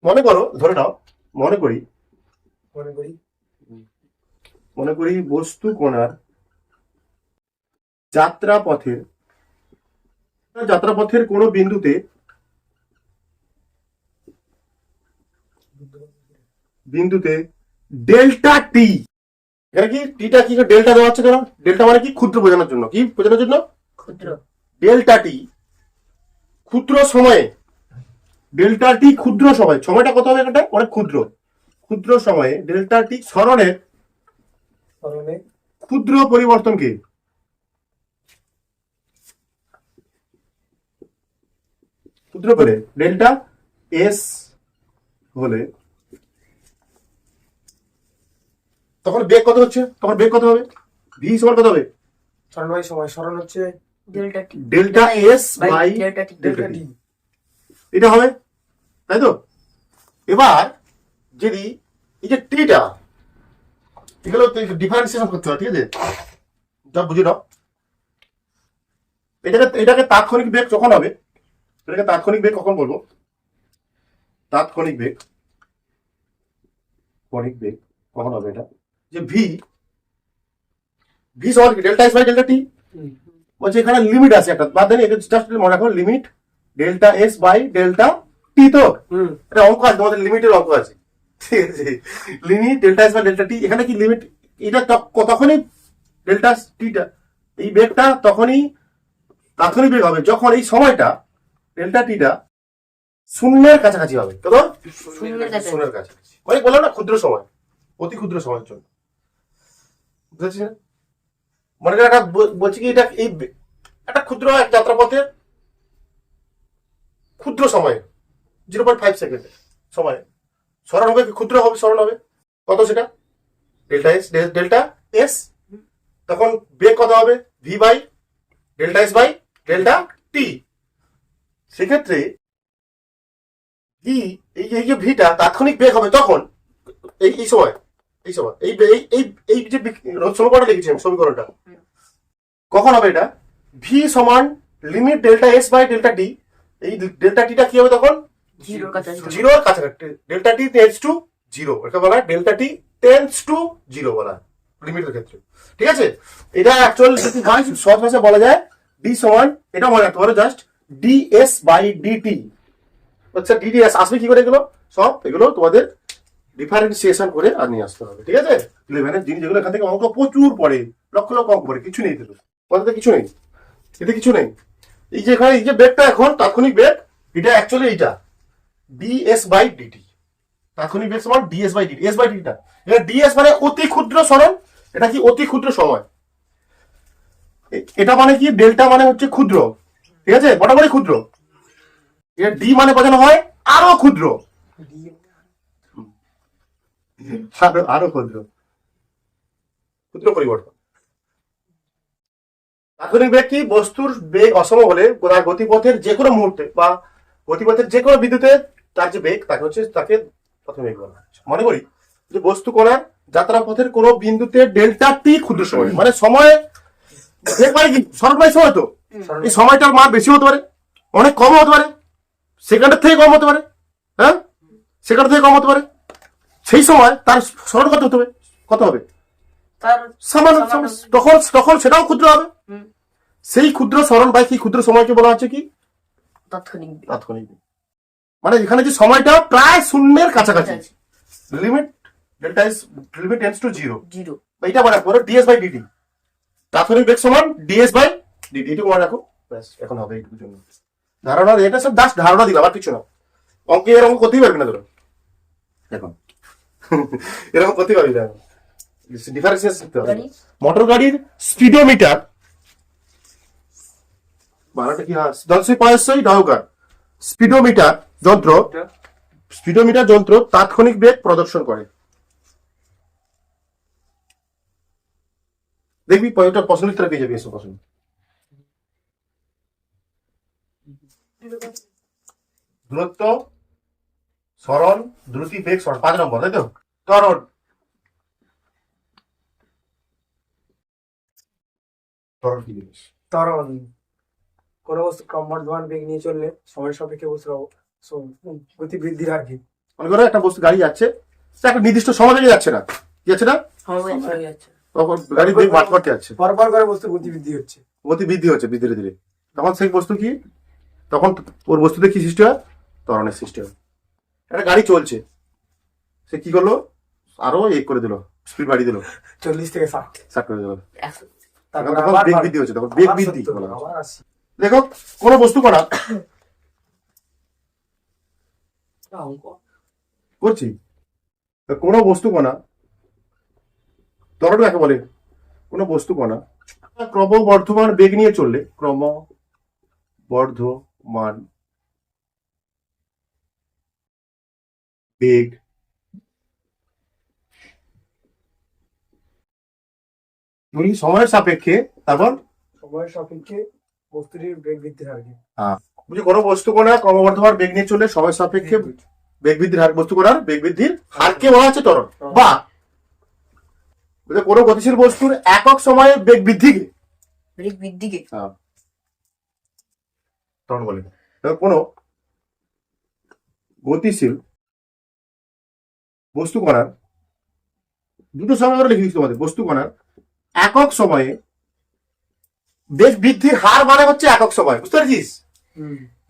[SPEAKER 1] মনে করো, ধরে নাও, মনে করি বস্তু কণার যাত্রাপথের কোনো বিন্দুতে ডেল্টা টি, এখানে কি টিটা কি ডেল্টা দেওয়া হচ্ছে কেন? ডেল্টা মানে কি? ক্ষুদ্র বোঝানোর জন্য। কি বোঝানোর জন্য?
[SPEAKER 2] ক্ষুদ্র।
[SPEAKER 1] ডেল্টা টি ক্ষুদ্র সময়ে, ডেল্টা টি ক্ষুদ্র সময়, সময়টা কত হবে? এটা অনেক ক্ষুদ্র সময়ে ডেল্টা টি সরণের ক্ষুদ্র পরিবর্তনকে ক্ষুদ্র করে ডেল্টা এস হলে তখন বেগ কত হচ্ছে? তখন বেগ কত হবে? ভি সমান কত হবে?
[SPEAKER 3] সরণ বাই সময়, সরণ হচ্ছে
[SPEAKER 2] delta T,
[SPEAKER 1] delta S by
[SPEAKER 2] delta T,
[SPEAKER 1] delta T, এটা হবে, তাই তো? এবার যদি এই যে টিটা, এগুলো ডিফারেন্সিয়েশন করতে হবে, ঠিক আছে? যা বুঝে নাও, এটাকে তাৎক্ষণিক বেগ যখন হবে, এটাকে তাৎক্ষণিক বেগ কখন বলবো? তাৎক্ষণিক বেগ কখন হবে? এটা যে ভি সমান কি? ডেল্টা এস বাই ডেল্টা টি। বলছে এখানে লিমিট আছে একটা, বাদ দেন, এটা জাস্ট মনে রাখো, limit delta S by delta T. তো এটা অঙ্ক আছে তোমাদের, লিমিটের অঙ্ক আছে, ঠিক আছে? Limit delta S by delta T, এখানে কি লিমিট? এটা তখনই ডেল্টা টিটা, এই বেগটা তখনই তাৎক্ষণিক বেগ হবে যখন এই সময়টা ডেল্টা টিটা শূন্যের কাছাকাছি হবে। কত? শূন্যের কাছাকাছি, মানে বললাম না, ক্ষুদ্র সময়, অতি ক্ষুদ্র সময়ের জন্য। বুঝেছি? মনে করেন একটা বলছি কি, এটা এই একটা ক্ষুদ্র এক যাত্রাপথের ক্ষুদ্র সময়ে 0.5 সেকেন্ড সময়ে সরণ হবে কি ক্ষুদ্র হবে সরণ হবে কত সেটা ডেল্টা এস তখন বেগ কত হবে V by delta S by delta T সেক্ষেত্রে ভি এই যে ভিটা তাৎক্ষণিক বেগ হবে তখন এই সময় এই এই যে সমীকরণটা লিখেছি আমি সমীকরণটা কখন হবে এটা ভি সমান limit delta S by delta T এই ডেল্টা টিটা কি হবে তখন
[SPEAKER 2] জিরোর কাছাকাছি
[SPEAKER 1] জিরোর কাছাকাছি delta T tends to zero এটা বলা হয় delta T tends to zero বলা হয় লিমিটের ক্ষেত্রে ঠিক আছে এটা অ্যাকচুয়াল যদি হয় সহজ ভাষায় বলা যায় ডি সমান এটা মনে রাখতে পারো জাস্ট ডিএস বাই ডিটি আচ্ছা ডিডিএস আসবে কি করে এগুলো সব এগুলো তোমাদের ডিফারেন্সিয়েশন করে আর নিয়ে আসতে হবে ঠিক আছে ইলেভেনের জিনিস যেগুলো এখান থেকে অঙ্ক প্রচুর পড়ে লক্ষ লক্ষ অঙ্ক পড়ে কিছু নেই এতে কথাতে কিছু নেই এতে কিছু নেই এই যে এখানে এই যে বেগটা এখন তাৎক্ষণিক বেগ এটা অ্যাকচুয়ালি এইটা ডিএস বাই ডিটি তাৎক্ষণিক বেগ সমান DS by DT S by DT এটা ডিএস মানে অতি ক্ষুদ্র সরণ এটা কি অতি ক্ষুদ্র সময় এটা মানে কি ডেল্টা মানে হচ্ছে ক্ষুদ্র ঠিক আছে মোটামুটি ক্ষুদ্র এটা ডি মানে বোঝানো হয় আরো ক্ষুদ্র আরো ক্ষুদ্র ক্ষুদ্র পরিবর্তন তাৎক্ষণিক বেগ কি বস্তুর বেগ অসম হলে তার গতিপথের যে কোনো মুহূর্তে বা গতিপথের যে কোনো বিদ্যুতের তার যে বেগ তাকে প্রথম বেগ বলা হয় মনে করি যে বস্তু কণার যাত্রা পথের কোনো বিন্দুতে ডেল্টা টি ক্ষুদ্র সময় মানে সময় বেগ মানে কি সরলবাই সময় তো এই সময়টার মান বেশি হতে পারে অনেক কম হতে পারে সেকেন্ডের থেকে কম হতে পারে হ্যাঁ সেকেন্ডের থেকে কম হতে পারে সেই সময় তার সরণ কত হবে
[SPEAKER 2] তার
[SPEAKER 1] সামান্য তখন সেটাও ক্ষুদ্র হবে সেই ক্ষুদ্র সরণ বাই সেই ক্ষুদ্র সময়কে বলা হচ্ছে কি
[SPEAKER 2] তাৎক্ষণিক
[SPEAKER 1] তাৎক্ষণিক মানে এখানে যে সময়টা প্রায় শূন্যের কাছাকাছি limit delta is limit tends to zero
[SPEAKER 2] zero
[SPEAKER 1] এইটা মনে রাখো ডিএস বাই ডিটি তাৎক্ষণিক বেগ সমান ডিএস বাই ডিটি এটুকু মনে রাখো ব্যাস এখন হবে এইটুকুর জন্য ধারণা এটা সব জাস্ট ধারণা দিলাম আর কিছু না অঙ্কে এরকম করতেই পারবি না তোরা এখন এরকম করতেই পারবি না ডিফারেন্সিয়েশন শিখতে হবে মোটর গাড়ির স্পিডোমিটার বানাটা কি হয় দলসই পয়সই ডাউকার স্পিডোমিটার যন্ত্র তাৎক্ষণিক বেগ প্রদর্শন করে দেখবি পয়েন্টটা প্রশ্ন উত্তরে পেয়ে যাবি এসব প্রশ্ন দূরত্ব সরণ দ্রুতি বেগ সরণ 5 নম্বর তাই তো ত্বরণ ত্বরণ কি জিনিস
[SPEAKER 3] ত্বরণ কোনো বস্তু ক্রমবর্ধমান বেগ নিয়ে চললে সময়ের সাপেক্ষে বস্তুর গতি বৃদ্ধির হার কি
[SPEAKER 1] মনে করো একটা বস্তু গাড়ি যাচ্ছে সে একটা নির্দিষ্ট সময় থেকে যাচ্ছে না কি যাচ্ছে না
[SPEAKER 2] হয়ে যাচ্ছে
[SPEAKER 1] তখন গাড়ি বেগ বাড়তে বাড়তে যাচ্ছে
[SPEAKER 3] পরপর করে বস্তুর গতি বৃদ্ধি হচ্ছে
[SPEAKER 1] গতি বৃদ্ধি হচ্ছে ধীরে ধীরে তখন সেই বস্তু কি তখন ওর বস্তুতে কি সৃষ্টি হয় ত্বরণের সৃষ্টি হয় একটা গাড়ি চলছে সে কি করলো আরো করে দিল স্পিড বাড়িয়ে দিল
[SPEAKER 3] 40 থেকে 60
[SPEAKER 1] করে দিল
[SPEAKER 2] 100
[SPEAKER 3] তারপর
[SPEAKER 1] তখন
[SPEAKER 3] আবার
[SPEAKER 1] বেগ বৃদ্ধি হচ্ছে তখন বেগ বৃদ্ধি
[SPEAKER 3] 70,
[SPEAKER 1] বলা হয়।
[SPEAKER 3] আবার 80
[SPEAKER 1] দেখো কোন বস্তু কণা
[SPEAKER 2] অঙ্ক
[SPEAKER 1] করছি তো কোনো বস্তু কণা ত্বরণ কাকে বলে কোনো বস্তু কণা ক্রমবর্ধমান বেগ নিয়ে চললে ক্রমবর্ধমান বেগ সময়ের সাপেক্ষে তারপর
[SPEAKER 3] সময়ের সাপেক্ষে বস্তুটির বেগ বৃদ্ধির হার কি
[SPEAKER 1] বুঝি কোনো বস্তু কণা ক্রমবর্ধমান বেগ নিয়ে চললে সময় সাপেক্ষে বেগ বৃদ্ধির হার বস্তু কণার বেগ বৃদ্ধির হারকে বলা হচ্ছে ত্বরণ বা কোনো গতিশীল বস্তুর একক সময়ে বেগ বৃদ্ধিকে
[SPEAKER 2] বেগ বৃদ্ধিকে
[SPEAKER 1] ত্বরণ বলে কোনো গতিশীল বস্তু কণার দুটো সময় করে লিখে দিচ্ছি তোমাদের বস্তু কণার একক সময়ে বেগ বৃদ্ধির হার মানে হচ্ছে একক সময় বুঝতে পারছিস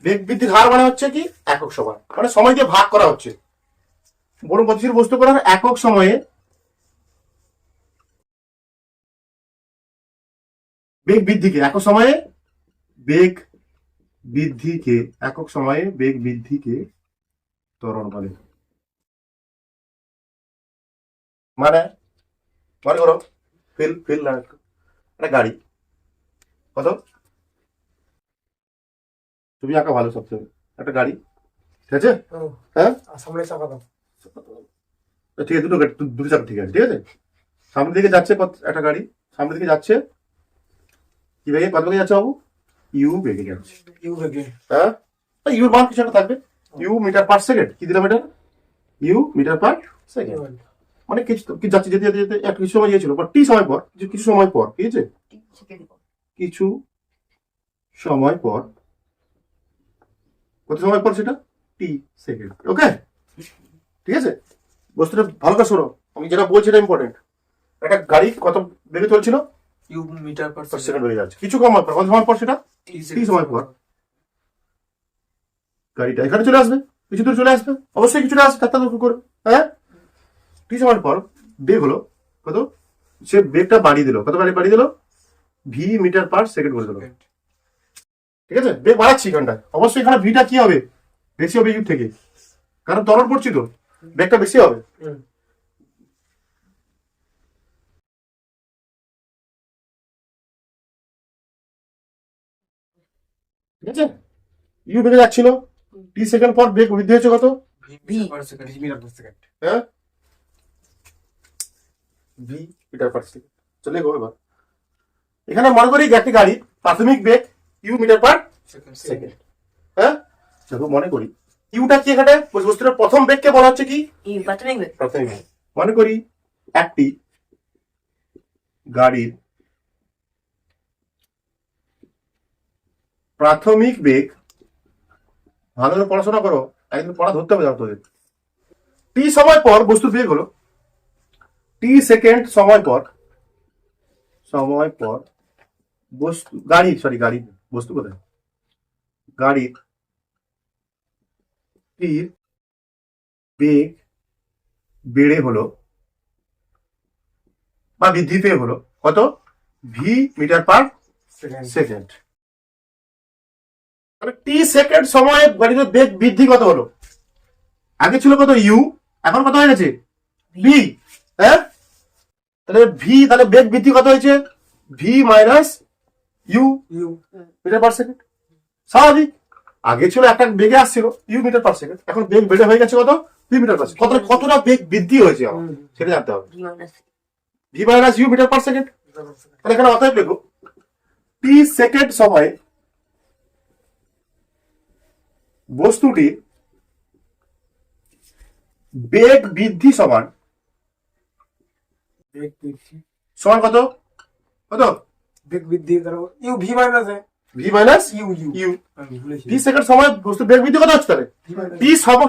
[SPEAKER 1] বেগ বৃদ্ধির হার মানে হচ্ছে কি একক সময় মানে সময় দিয়ে ভাগ করা হচ্ছে বড় গতিশীল বস্তু কণার একক সময়ে বেগ বৃদ্ধিকে একক সময়ে বেগ বৃদ্ধিকে একক সময়ে বেগ বৃদ্ধিকে ত্বরণ বলে মানে মনে করো ফিল না একটা গাড়ি কত তুমি আঁকা ভালো সবচেয়ে একটা গাড়ি, ঠিক আছে?
[SPEAKER 3] হুম।
[SPEAKER 1] হ্যাঁ,
[SPEAKER 3] আর সামনে চাপা দাও।
[SPEAKER 1] ঠিক আছে, দুটো গাড়ি, দুটো চাকা, ঠিক আছে, ঠিক আছে। সামনের দিকে যাচ্ছে একটা গাড়ি, সামনের দিকে যাচ্ছে কি বেগে, কত বেগে যাচ্ছে বাবু? ইউ বেগে যাচ্ছে।
[SPEAKER 3] ইউ বেগে।
[SPEAKER 1] হ্যাঁ, ইউর মান কিছু একটা থাকবে, ইউ মিটার পার সেকেন্ড। কি দিলাম এটা? U metre per second. মানে কিছু যাচ্ছে, যেতে যেতে যেতে একটা কিছু সময় গিয়েছিল, টি সময় পর, কিছু সময় পর, ঠিক আছে, কিছু সময় পর, কত সময় পর সেটা? টি সেকেন্ড। ওকে, ঠিক আছে। বস্তুটা ভালো করে শোনো, আমি যেটা বলছি এটা ইম্পর্টেন্ট। একটা গাড়ি কত বেগে চলছিল?
[SPEAKER 3] U metre per
[SPEAKER 1] per second বেগে যাচ্ছে। কিছু সময় পর, কত সময় পর সেটা? টি সময় পর গাড়িটা এখানে চলে আসবে, কিছু দূর চলে আসবে, অবশ্যই কিছুটা আসবে, তার করবে। হ্যাঁ, টি সময় পর বেগ হলো কত? সে বেগটা বাড়িয়ে দিল, কত বাড়িয়ে দিল? ভি মিটার পার সেকেন্ড করে দিল, ঠিক আছে। বেগ বাড়াচ্ছি এখানটায়, অবশ্যই এখানে ভিটা কি হবে? বেশি হবে ইউ থেকে, কারণ ত্বরণ পড়ছি তো, বেগটা বেশি হবে। ঠিক আছে, ইউ বেগে যাচ্ছিল, টি সেকেন্ড পর বেগ বৃদ্ধি হয়েছে কত?
[SPEAKER 3] V per second.
[SPEAKER 1] হ্যাঁ, ভি মিটার পার সেকেন্ড। চলে গো এবার এখানে মনে করি একটি গাড়ি প্রাথমিক বেগ ইউ মিটার পার সেকেন্ড। হ্যাঁ, দেখো মনে করি ইউটা কি, এখানে বস্তুটার প্রথম বেগকে বলা হচ্ছে কি?
[SPEAKER 2] প্রাথমিক বেগ।
[SPEAKER 1] প্রাথমিক বেগ। মনে করি একটি গাড়ির প্রাথমিক বেগ, ভালো করে পড়াশোনা করো, একদিন পড়া ধরতে হবে জানো তোদের। টি সময় পর বস্তুর বেগ হলো, টি সেকেন্ড সময় পর বস্তু গাড়ির বস্তু কোথায়? গাড়ির টির বেগ বেড়ে হলো বা বৃদ্ধি পেয়ে হলো কত? V metre per second. মানে টি সেকেন্ড সময়ে গাড়ির বেগ বৃদ্ধি কত হলো? আগে ছিল কত? ইউ, এখন কত হয়ে গেছে? ভি। হ্যাঁ, তাহলে ভি, তাহলে বেগ বৃদ্ধি কত হয়েছে? V minus U metre per second. স্বাভাবিক, আগে ছিল একটা বেগে আসছিল ইউ মিটার পার সেকেন্ড, এখন বেগ বেড়ে হয়ে গেছে কত? V metre per second. কতটা বেগ বৃদ্ধি হয়েছে আমার সেটা জানতে হবে। V minus U metre per second. তাহলে এখানে অতএব দেখো টি সেকেন্ড সময়ে বস্তুটির বেগ বৃদ্ধি সমান সমান কত? কত?
[SPEAKER 3] বেগ বৃদ্ধি U V minus
[SPEAKER 1] V minus
[SPEAKER 3] U
[SPEAKER 1] U. T second সময় বস্তু বেগ বৃদ্ধি কত হচ্ছে? তাহলে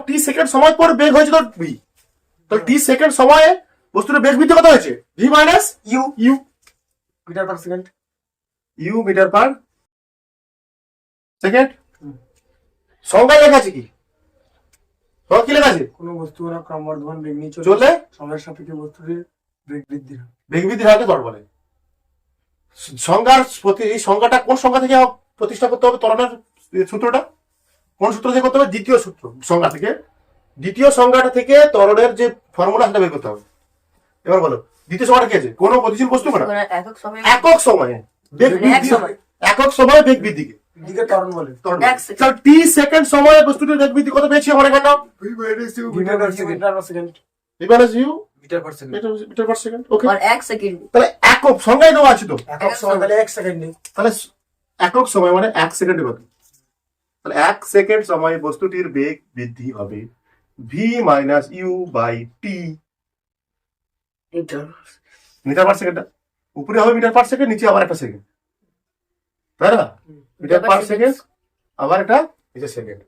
[SPEAKER 1] টি সেকেন্ড সময় পর বেগ হয়েছে তোর ভি, তাহলে টি সেকেন্ড সময়ে বস্তুর বেগ বৃদ্ধি কত হয়েছে? V minus
[SPEAKER 3] U
[SPEAKER 1] U
[SPEAKER 3] metre per second.
[SPEAKER 1] U metre per second. সংজ্ঞায় লেখা আছে কি? সংজ্ঞা কি লেখা আছে?
[SPEAKER 3] কোনো বস্তু না ক্রমবর্ধমান বেগ নিয়ে
[SPEAKER 1] চললে
[SPEAKER 3] সময়ের সাপেক্ষে বস্তুটির বেগ বৃদ্ধি হয়।
[SPEAKER 1] বেগ বৃদ্ধির হারকে ত্বরণ বলে। এই সংজ্ঞাটা কোন সংজ্ঞা থেকে প্রতিষ্ঠা করতে হবে? ত্বরণের সূত্রটা কোন সূত্র থেকে করতে হবে? দ্বিতীয় সূত্র সংজ্ঞা থেকে, দ্বিতীয় সংজ্ঞাটা থেকে ত্বরণের যে ফর্মুলা সেটা বের করতে হবে। এবার বলো দ্বিতীয় সংজ্ঞাটা কি আছে? কোন গতিশীল বস্তু না একক সময়ে বেগ বৃদ্ধি, একক সময়ে বেগ বৃদ্ধিকে
[SPEAKER 3] দিকে ত্বরণ বলে।
[SPEAKER 1] টি সেকেন্ড সময়ে বস্তুটির বেগ বৃদ্ধি কত পেয়েছি আমার এখানে?
[SPEAKER 3] Metre per second.
[SPEAKER 1] V minus U
[SPEAKER 3] metre per second.
[SPEAKER 1] Metre per second. Okay,
[SPEAKER 2] আর 1 সেকেন্ড।
[SPEAKER 1] তাহলে একক সংজ্ঞায় দেওয়া আছে তো,
[SPEAKER 3] একক সময় তাহলে 1 সেকেন্ডে।
[SPEAKER 1] তাহলে একক সময় মানে 1 সেকেন্ডে কত? তাহলে 1 সেকেন্ড সময়ে বস্তুটির বেগ বৃদ্ধি হবে V minus U by T metre per second. উপরে হবে মিটার পার সেকেন্ড, নিচে আবার একটা সেকেন্ড, তাই না? মিটার পার সেকেন্ড আবার এটা নিচে সেকেন্ড।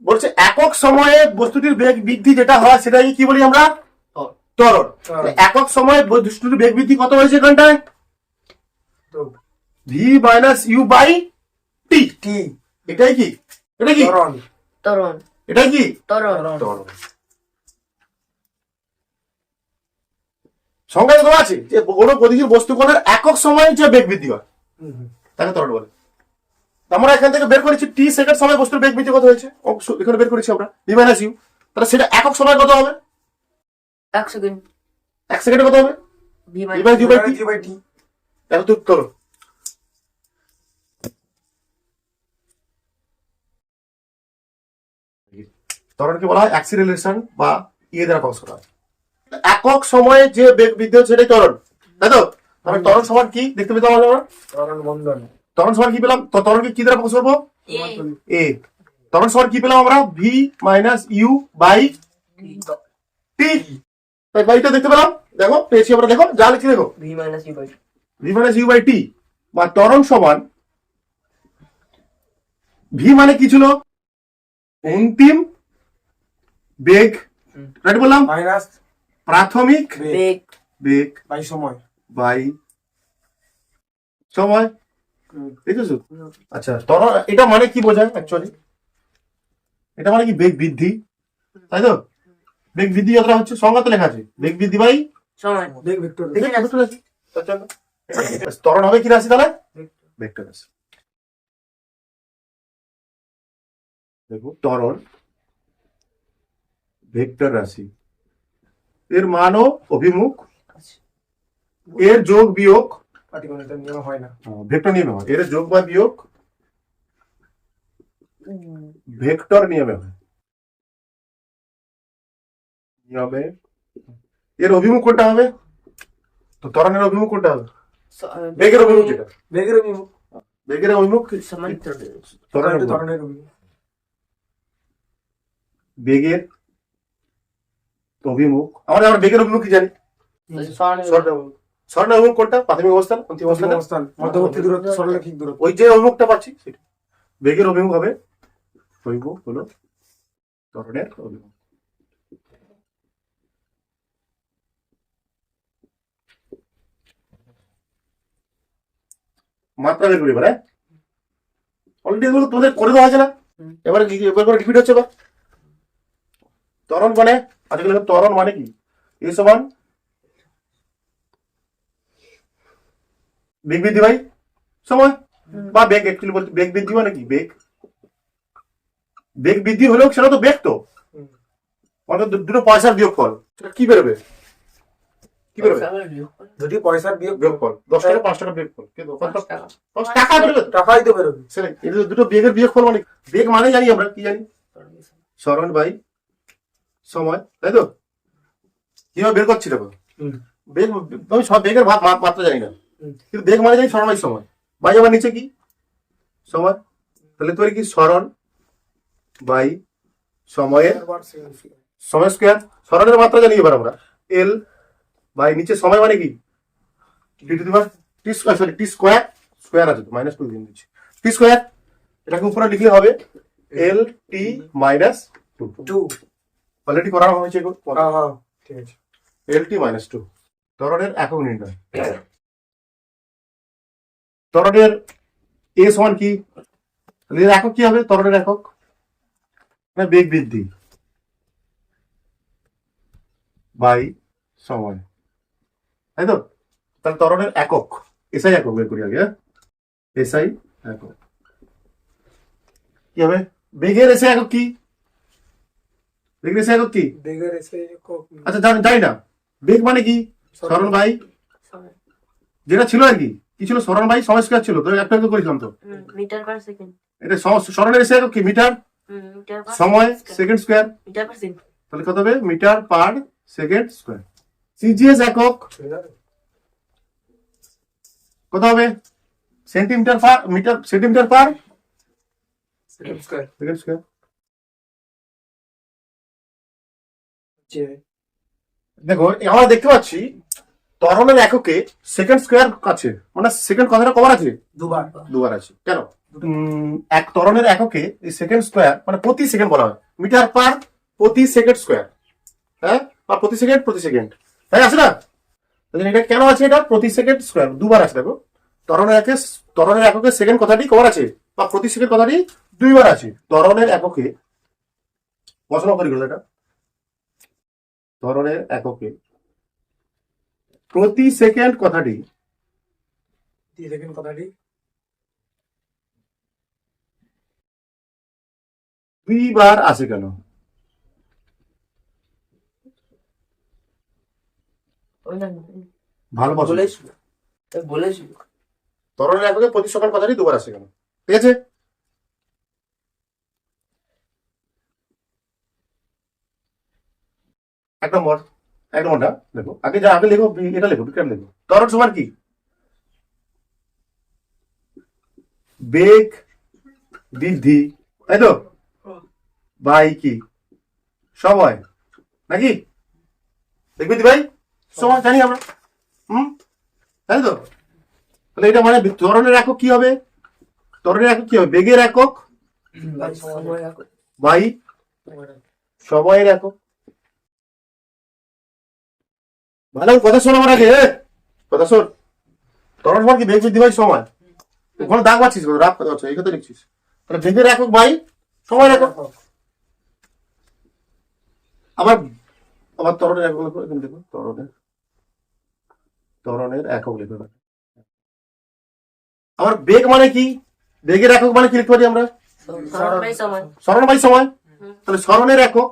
[SPEAKER 1] বলছে একক সময়ে বস্তুটির বেগ বৃদ্ধি যেটা হয় সেটাকে কি বলি আমরা? ত্বরণ। একক সময়ে বস্তুটির বেগ বৃদ্ধি কত হয়েছে এখানটায়? ভি মাইনাস ইউ বাই টি।
[SPEAKER 3] টি
[SPEAKER 1] এটাই কি? এটা কি
[SPEAKER 2] ত্বরণ।
[SPEAKER 1] এটাই কি?
[SPEAKER 2] ত্বরণ।
[SPEAKER 1] ত্বরণ। সংজ্ঞায় দেওয়া আছে যে কোনো গতিশীল বস্তু কোণের একক সময়ে যে বেগ বৃদ্ধি হয় তাকে ত্বরণ বলে। আমরা এখান থেকে বের করেছি টি সেকেন্ড সময় বস্তুর বেগ বৃদ্ধি কত হয়েছে, এখানে বের করেছি আমরা ভি মাইনাস ইউ। তাহলে সেটা একক সময় কত হবে?
[SPEAKER 2] 1 সেকেন্ড।
[SPEAKER 1] 1 সেকেন্ডে কত হবে?
[SPEAKER 2] V
[SPEAKER 1] V minus U by T.
[SPEAKER 3] By T.
[SPEAKER 1] এত তুই তোলো ত্বরণকে বলা হয় অ্যাক্সিলারেশন বা দ্বারা প্রকাশ করা হয়। একক সময়ে যে বেগ বৃদ্ধি হচ্ছে সেটাই ত্বরণ, তাই তো? তাহলে ত্বরণ সমান কি দেখতে পেতাম আমরা?
[SPEAKER 3] ত্বরণ বন্ধন।
[SPEAKER 1] ত্বরণ সমান কি পেলাম? তো ত্বরণকে কি দ্বারা প্রকাশ করবো? এ। ত্বরণ সমান কি পেলাম আমরা? ভি মাইনাস ইউ বাই টি। তাই বাইটা দেখতে পেলাম, দেখো পেয়েছি আমরা, দেখো যা লিখছি দেখো,
[SPEAKER 2] V minus U by
[SPEAKER 1] V minus U by T, বা ত্বরণ সমান ভি মানে কি ছিল? অন্তিম বেগ, রাইট বললাম,
[SPEAKER 3] মাইনাস
[SPEAKER 1] প্রাথমিক
[SPEAKER 2] বেগ
[SPEAKER 1] বেগ
[SPEAKER 3] বাই সময়।
[SPEAKER 1] বাই সময়, দেখেছো? আচ্ছা, ত্বরণ এটা মানে কি বোঝায় অ্যাকচুয়ালি? এটা মানে কি বেগ বৃদ্ধি, তাই তো? বেগ বৃদ্ধি যতটা হচ্ছে সংজ্ঞা তো লেখা আছে, বেগ বৃদ্ধি বাই
[SPEAKER 2] সময়
[SPEAKER 3] বেগ ভেক্টর।
[SPEAKER 1] ভেক্টর রাশি। তার জন্য ত্বরণ হবে কি রাশি তাহলে? ভেক্টর রাশি। দেখো ত্বরণ ভেক্টর রাশি, এর মানও অভিমুখ, এর যোগ বিয়োগ
[SPEAKER 3] পাটিগণিতের নিয়ম হয় না।
[SPEAKER 1] ভেক্টর নিয়মে হয়, এর যোগ বা বিয়োগ ভেক্টর নিয়মে হয়, নিয়মে। এর অভিমুখ কোনটা হবে? তো ত্বরণের অভিমুখ কোনটা হবে? বেগের অভিমুখ যেটা,
[SPEAKER 3] বেগের অভিমুখ
[SPEAKER 1] বেগের অভিমুখ
[SPEAKER 2] সমান
[SPEAKER 1] ত্বরণের অভিমুখ।
[SPEAKER 3] ত্বরণের অভিমুখ।
[SPEAKER 1] বেগের অভিমুখ, আমরা বেগের অভিমুখ কি জানি? স্বর্ণের অভিমুখ। স্বর্ণের অভিমুখ কোনটা? প্রাথমিক অবস্থান, অন্তিম
[SPEAKER 3] অন্তিম
[SPEAKER 1] অবস্থান,
[SPEAKER 3] অবস্থান, মধ্যবর্তী দূরত্ব, সরলরৈখিক দূরত্ব।
[SPEAKER 1] ওই যে অভিমুখটা পাচ্ছি সেটা বেগের অভিমুখ হবে। অভিমুখ হলো ত্বরণের অভিমুখ। মাত্রা বের করি এবার, হ্যাঁ অলরেডি এগুলো তোমাদের করে দেওয়া আছে না? এবার করে রিপিট হচ্ছে বা ত্বরণ মানে, আজকাল ত্বরণ মানে কি? এ সমান বেগ বৃদ্ধি ভাই সময়, বা বেগ, অ্যাকচুয়ালি বলতে বেগ বৃদ্ধি মানে কি? বেগ, বেগ বৃদ্ধি হলেও সেটা তো বেগ, তো অর্থাৎ দুটো পয়সার বিয়োগফল, সেটা কি বেরোবে? কি বেরোবে?
[SPEAKER 3] দুটি পয়সার
[SPEAKER 1] বিয়োগফল, 10 টাকা 5 টাকা বিয়োগফল, কিন্তু কত টাকা বেরোবে তো?
[SPEAKER 3] টাকাই তো বেরোবে।
[SPEAKER 1] সেটাই, এটা দুটো বেগের বিয়োগফল মানে বেগ মানে জানি আমরা কি জানি? সরণ বাই সময়, তাই তো? কিভাবে বের করছি দেখো, বেগ আমি সব বেগের মাত্রা জানি না, কিন্তু বেগ মানে জানি সরণ বাই সময়, বাই আমার নিচে কি সময়, তাহলে তোর কি সরণ বাই সময়ের সময় স্কোয়ার। সরণের মাত্রা জানি এবার আমরা এল বাই নিচে সময় মানে কি? T to the power T square, sorry T square, square আছে তো -2 দিয়ে দিচ্ছি, টি স্কোয়ার। এটাকে উপরে লিখলে হবে এল টি মাইনাস 2, অলরেডি করা হয়েছে এগুলো।
[SPEAKER 3] হ্যাঁ ঠিক আছে।
[SPEAKER 1] এল টি মাইনাস 2 ত্বরণের একক নির্ণয়। ত্বরণের এ সমান কি? তাহলে এর একক কি হবে? ত্বরণের একক না বেগ বৃদ্ধি বাই সময়, তাই তো? তাহলে ত্বরণের একক এসআই একক বের করি আগে, এসআই একক কি হবে? বেগের এসআই একক কি? বেগের এসআই একক কি?
[SPEAKER 3] বেগের এসে একক।
[SPEAKER 1] আচ্ছা জানি না, বেগ মানে কি? সরণ বাই, যেটা ছিল আর কি, কি ছিল? সরণ বাই সময় স্কয়ার ছিল তো, একটা করেছিলাম তো।
[SPEAKER 2] Metre per second.
[SPEAKER 1] এটা সরণের এসে একক কি? মিটার,
[SPEAKER 2] মিটার পার
[SPEAKER 1] সময় second square,
[SPEAKER 2] metre per second.
[SPEAKER 1] তাহলে কত হবে? Metre per second square. CGS একক কত হবে? Centimetre per metre, centimetre per
[SPEAKER 3] second square.
[SPEAKER 1] Second square. দেখো আমরা দেখতে পাচ্ছি ত্বরণের এককে সেকেন্ড স্কয়ার আছে, মানে সেকেন্ড কথাটা কবার আছে? দুবার আছে। কেন? এক ত্বরণের এককে এই সেকেন্ড স্কয়ার মানে প্রতি সেকেন্ড বলা হয়, মিটার পার প্রতি সেকেন্ড স্কয়ার, হ্যাঁ, বা প্রতি সেকেন্ড, তাই আছে না? তাহলে এটা কেন আছে? এটা প্রতি সেকেন্ড স্কয়ার দুবার আছে। দেখো ত্বরণের এককে সেকেন্ড কথাটি কবার আছে, বা প্রতি সেকেন্ড কথাটি দুইবার আছে। ত্বরণের এককে পছন্দ করি এটা, ত্বরণের এককে প্রতি সেকেন্ড কথাটি দুইবার আছে কেন? ভালো
[SPEAKER 2] বলেছিল
[SPEAKER 1] ত্বরণের এককে প্রতি সেকেন্ড কথাটি দুবার আছে কেন? ঠিক আছে, নম্বর 1 নম্বরটা দেখো, আগে লেখো, এটা লেখো, বিক্রম লেখো। ত্বরণ সমান কি? বেগ বৃদ্ধি, তাই তো, বাই কি সময়, নাকি? বেগ বৃদ্ধি বাই সময়, জানি আমরা। তাই তো। তাহলে এটা মানে ত্বরণের একক কি হবে? ত্বরণের একক কি হবে? বেগের একক
[SPEAKER 2] সময় একক।
[SPEAKER 1] বাই সময়ের একক। ভালো কথা শোন আমার আগে, কথা শোন। ত্বরণ সমান কি? বেগ বৃদ্ধি বাই সময়। ওখানে দাগ পাচ্ছিস, রাগ কথা হচ্ছে, এই কথা লিখছিস। তাহলে বেগের একক বাই সময়ের একক। আবার আবার ত্বরণের একক লিখো, এখানে দেখো, ত্বরণের একক লিখো। আবার বেগ মানে কি? বেগের একক মানে কি লিখতে পারি আমরা?
[SPEAKER 2] ত্বরণ বাই সময়।
[SPEAKER 1] সরণ বাই সময়। তাহলে সরণের একক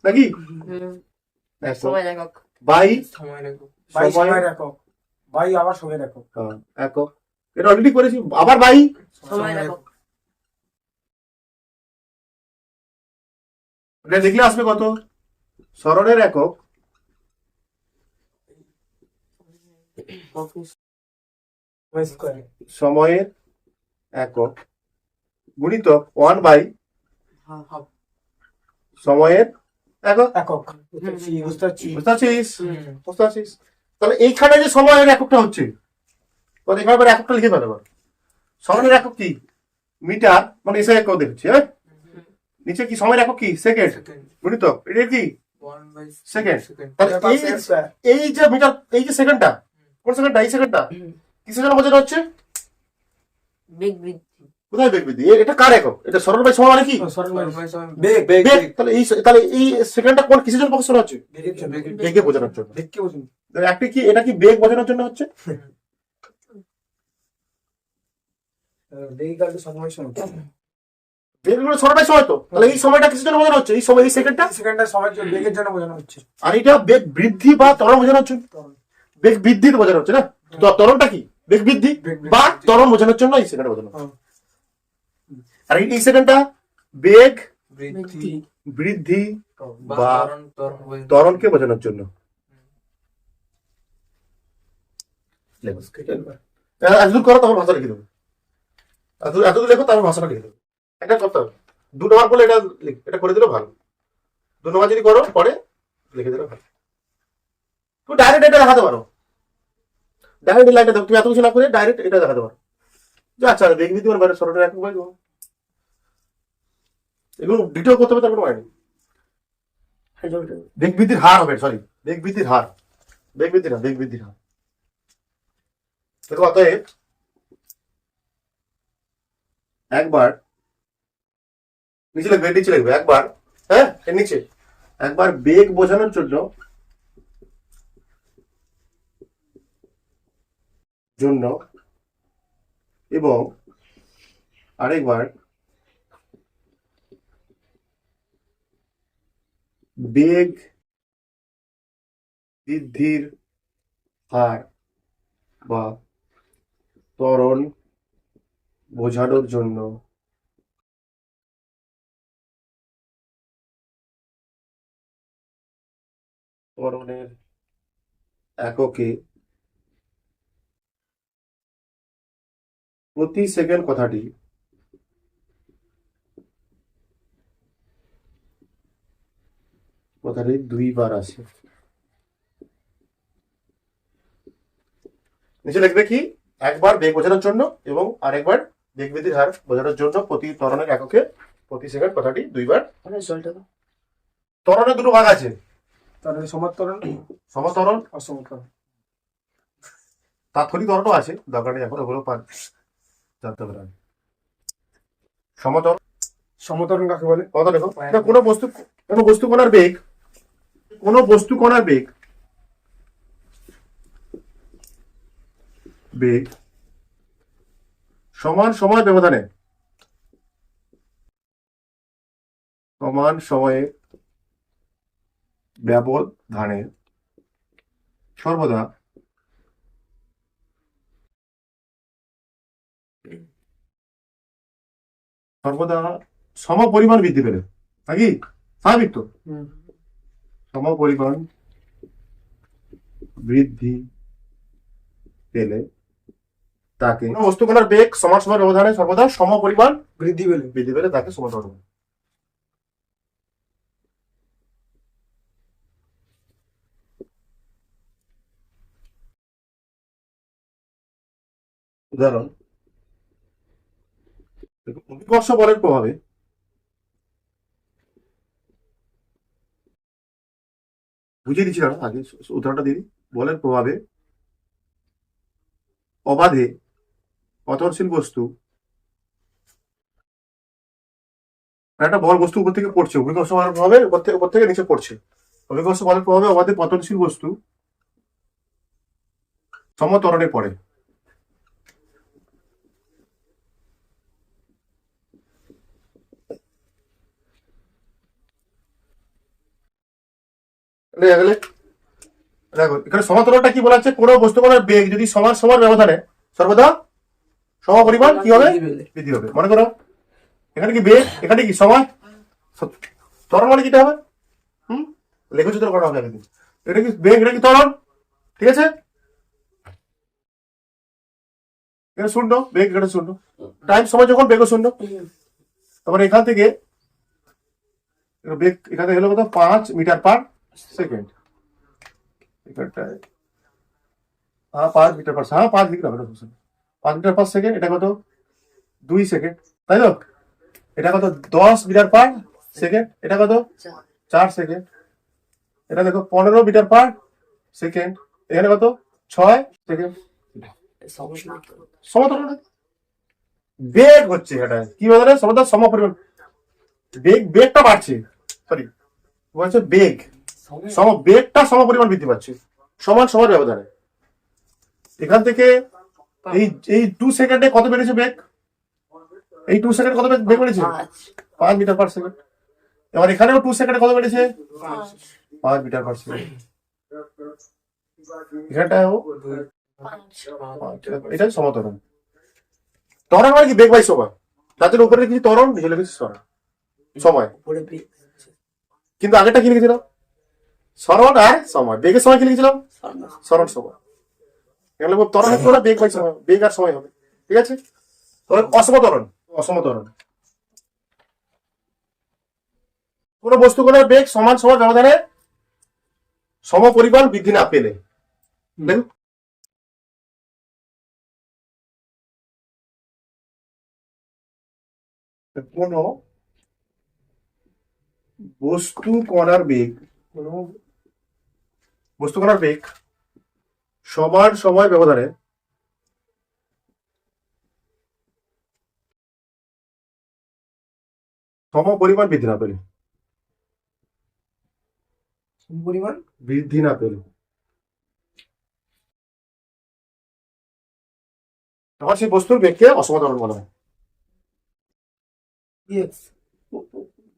[SPEAKER 1] নাকি? একক
[SPEAKER 2] সময় একক।
[SPEAKER 1] বাই
[SPEAKER 3] সময়ের একক, বাই সময়ের একক, বাই আবার সময়ের একক।
[SPEAKER 1] একক, এটা অলরেডি করেছি। আবার বাই
[SPEAKER 2] সময় একক।
[SPEAKER 1] এটা দেখলে আসবে কত? সরণের একক
[SPEAKER 3] সময় স্কয়ার,
[SPEAKER 1] সময়ের একক গুণিতক 1 বাই সময়ের একক।
[SPEAKER 3] একক। বুঝতে পারছি।
[SPEAKER 1] বুঝতে পারছিস? বুঝতে পারছিস? তাহলে এইখানে যে সময়ের এককটা হচ্ছে, তাহলে এখানে আবার এককটা লিখে ফেলো। সময়ের একক কি? মিটার, মানে এসে একক দেখছি। হ্যাঁ, নিচে কি সময়ের একক কি? সেকেন্ড গুণিতক এটা কি? সেকেন্ড। তাহলে এই যে মিটার, এই যে সেকেন্ডটা, কোন সেকেন্ডটা? এই সেকেন্ডটা কিসের জন্য বোঝানো হচ্ছে?
[SPEAKER 2] বেগ বৃদ্ধি।
[SPEAKER 1] কোথায় বেগ বৃদ্ধি? এটা কার একক? এটা সরল বাই সময় মানে কি?
[SPEAKER 3] বেগ,
[SPEAKER 1] বেগ। তাহলে এই সেকেন্ডটা কোন কিসের জন্য প্রকাশ করা হচ্ছে? বেগে বোঝানোর জন্য।
[SPEAKER 3] বেগ কে বুঝুন?
[SPEAKER 1] তাহলে একটা কি, এটা কি বেগ বোঝানোর জন্য হচ্ছে?
[SPEAKER 3] বেগ কাল সময় সময়।
[SPEAKER 1] বেগ হলো সরল বাই সময় তো। তাহলে এই সময়টা কিসের জন্য বোঝানো হচ্ছে? এই সময়, এই সেকেন্ডটা।
[SPEAKER 3] সেকেন্ডটা সময়ের জন্য, বেগের জন্য বোঝানো হচ্ছে।
[SPEAKER 1] আর এটা বেগ বৃদ্ধি বা ত্বরণ বোঝানো হচ্ছে। বেগ বৃদ্ধি তো বোঝানো হচ্ছে না? তো ত্বরণটা কি? বেগ বৃদ্ধি বা ত্বরণ বোঝানোর জন্য এই সেকেন্ডটা বোঝানো হচ্ছে। আর এই সেকেন্ডটা বেগ
[SPEAKER 2] বৃদ্ধি।
[SPEAKER 1] বৃদ্ধি বা ত্বরণকে বোঝানোর জন্য। এতদূর করো, তারপর ভাষা লিখে দেবো। এতদূর লেখো, তারপর ভাষাটা লিখে দেবো। একটা করতে হবে। 2 নম্বর বলে এটা করে দিলে ভালো। 2 নম্বর যদি করো, পরে লিখে দিলে ভালো। তুমি ডাইরেক্ট এটা দেখাতে পারো। ডাইরেক্ট এই লাইনটা দেখো, তুমি এত কিছু না করে ডাইরেক্ট এটা দেখাতে পারো যে আচ্ছা বেগ বৃদ্ধি মানে বাইরে সরটের একক বাই দেবো। এগুলো ডিটেল করতে হবে, তার কোনো মানে নেই। বেগ বৃদ্ধির হার হবে, সরি, বেগ বৃদ্ধির হার। বেগ বৃদ্ধির হার, বেগ বৃদ্ধির হার। দেখো, অতএব একবার নিচে লিখবে, নিচে লিখবে একবার, হ্যাঁ, এর নিচে একবার বেগ বোঝানোর জন্য এবং আরেকবার বেগ বৃদ্ধির হার বা ত্বরণ বোঝানোর জন্য ত্বরণের এককে প্রতি সেকেন্ড কথাটি কথাটি 2 বার আসে। নিচে লিখবে কি? একবার বেগ বোঝানোর জন্য এবং আরেকবার বেগ বৃদ্ধির হার বোঝানোর জন্য প্রতি ত্বরণের এককে প্রতি সেকেন্ড কথাটি 2 বার। ত্বরণের 2 ভাগ আছে,
[SPEAKER 3] তাহলে সমান্তরাল,
[SPEAKER 1] সমত্বরণ,
[SPEAKER 3] অসমান্তরাল।
[SPEAKER 1] তাৎক্ষণিক ত্বরণও আছে, দরকার নেই এখন, ওগুলো জানতে হবে না। সমতল,
[SPEAKER 3] সমতরণ কাকে বলে?
[SPEAKER 1] কথা দেখো, কোনো বস্তু কণার বেগ, কোনো বস্তু কণার বেগ সমান সময় ব্যবধানে সর্বদা সম পরিমাণ বৃদ্ধি পেলে, নাকি? স্বাভাবিক তো। সমপরিমাণ বৃদ্ধি পেলে তাকে কোনো বস্তুকণার বেগ সমান সমান ব্যবধানে সর্বদা সমপরিমাণ
[SPEAKER 3] বৃদ্ধি পেলে
[SPEAKER 1] বৃদ্ধি পেলে তাকে সমান্তরাল বলে। উদাহরণ, অভিকর্ষ বলের প্রভাবে বুঝিয়ে দিচ্ছিলাম আগে, উদাহরণটা দিই। বলের প্রভাবে অবাধে পতনশীল বস্তু, একটা বল বস্তু উপর থেকে পড়ছে, অভিকর্ষ বলের প্রভাবে উপর থেকে নিচে পড়ছে। অভিকর্ষ বলের প্রভাবে অবাধে পতনশীল বস্তু সমত্বরণে পড়ে। দেখো এখানে সমান্তরালটা কি বলা হচ্ছে, কোনো বস্তুকণার বেগ যদি সমান সমান ব্যবধানে সর্বদা সমপরিমাণ কি হবে, বৃদ্ধি হবে। মনে করো এখানে কি বেগ, এখানে কি সময়, ত্বরণ মানে কিটা হবে, লেখচিত্র করা হবে একদিন। এটা কি বেগ, এটা কি ত্বরণ, ঠিক আছে। এখানে শূন্য বেগ, এখানে শূন্য টাইম, সময় যখন বেগও শূন্য। তারপর এখান থেকে বেগ এখান থেকে হলো কত, 5 মিটার পার সেকেন্ড। এখানটায় 5 মিটার পার, 5 লিখতে হবে, 5 মিটার পার সেকেন্ড। এটা কত, 2 সেকেন্ড, তাই তো। এটা কত, 10 মিটার পার সেকেন্ড। এটা কত, 4 সেকেন্ড। এটা দেখো 15 মিটার পার সেকেন্ড। এখানে কত, 6 সেকেন্ড। সমতল বেগ হচ্ছে এটা কি বলে, সমতল সমপরিমাণ বেগ, বেগটা বাড়ছে, সরি বলছে বেগ, বেগটা সমপরিমাণ বৃদ্ধি পাচ্ছে সমান সমান ব্যবধানে। এখান থেকে এই 2 সেকেন্ডে কত বেড়েছে বেগ, এই 2 সেকেন্ড কত বেগ বেড়েছে, 5 মিটার পার সেকেন্ড। এবার এখানেও 2 সেকেন্ডে কত বেড়েছে, 5 মিটার পার সেকেন্ড। এখানটাও এটা সমতরণ। ত্বরণ মানে কি, বেগ বাই সময়। তাদের উপরে কিছু ত্বরণ, নিচে লিখেছি সময়। কিন্তু আগেরটা কি লিখেছিল, সরণ আর সময়। বেগের সময় কি লিখেছিলাম, সরণ সময়। এখানে ত্বরণের পুরো বেগ বাই সময়, বেগ আর সময় হবে, ঠিক আছে। অসমতরণ, অসমতরণ কোন বস্তুকণার বেগ সমান সমান ব্যবধানে সমপরিমাণ বৃদ্ধি না পেলে। দেখুন কোন বস্তুকণার বেগ সমান সময় ব্যবধানে সমপরিমাণ বৃদ্ধি না পেলে,
[SPEAKER 3] পরিমাণ
[SPEAKER 1] বৃদ্ধি না পেলে তখন সেই বস্তুর বেগকে অসমতরণ বলা হয়।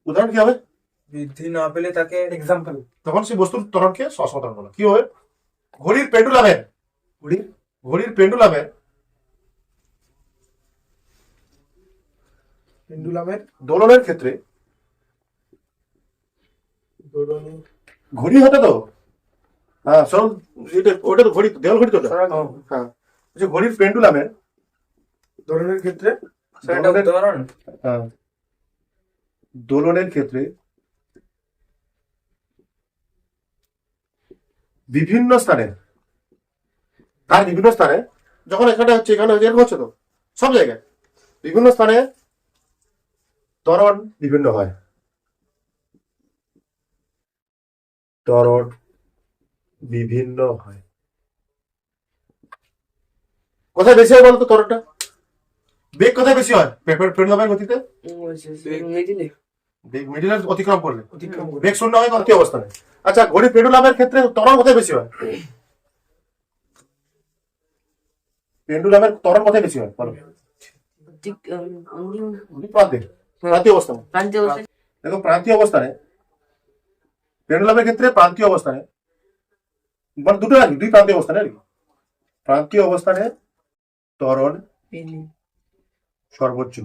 [SPEAKER 1] উদাহরণ কি হবে,
[SPEAKER 3] বৃদ্ধি না পেলে তাকে এক্সাম্পল,
[SPEAKER 1] তখন সেই বস্তুর ত্বরণকে অসমতরণ বলা হয়। কি হবে, ঘড়ির পেন্ডুলামের
[SPEAKER 3] পেন্ডুলামের
[SPEAKER 1] দোলনের ক্ষেত্রে, ঘড়ি হতো তো, হ্যাঁ সরল, ওটা তো ঘড়ি, দেওয়াল ঘড়ি তো ওটা। হ্যাঁ, ঘড়ির পেন্ডুলামের
[SPEAKER 3] দোলনের ক্ষেত্রে,
[SPEAKER 1] দোলনের ক্ষেত্রে বিভিন্ন স্থানে, তার বিভিন্ন স্থানে, যখন এখানে হচ্ছে, এখানে হচ্ছে, এরকম হচ্ছে তো সব জায়গায়, বিভিন্ন স্থানে ত্বরণ বিভিন্ন হয়। ত্বরণ বিভিন্ন হয় কোথায় বেশি হয় বলতো, ত্বরণটা বেগ কোথায় বেশি হয়, পেন্ডুলামের গতিতে বেগ মিডিলে অতিক্রম করলে বেগ শূন্য হয় গতি অবস্থানে। আচ্ছা, ঘড়ির পেন্ডুলামের ক্ষেত্রে ত্বরণ কোথায় বেশি হয়, পেন্ডুলামের ত্বরণ কোথায় বেশি হয় বলো, প্রান্তে, প্রান্তীয় অবস্থানে। দেখো প্রান্তীয় অবস্থানে, পেন্ডুলামের ক্ষেত্রে প্রান্তীয় অবস্থানে, মানে দুটো আর কি, দুই প্রান্তীয় অবস্থানে আর কি। প্রান্তীয় অবস্থানে ত্বরণ সর্বোচ্চ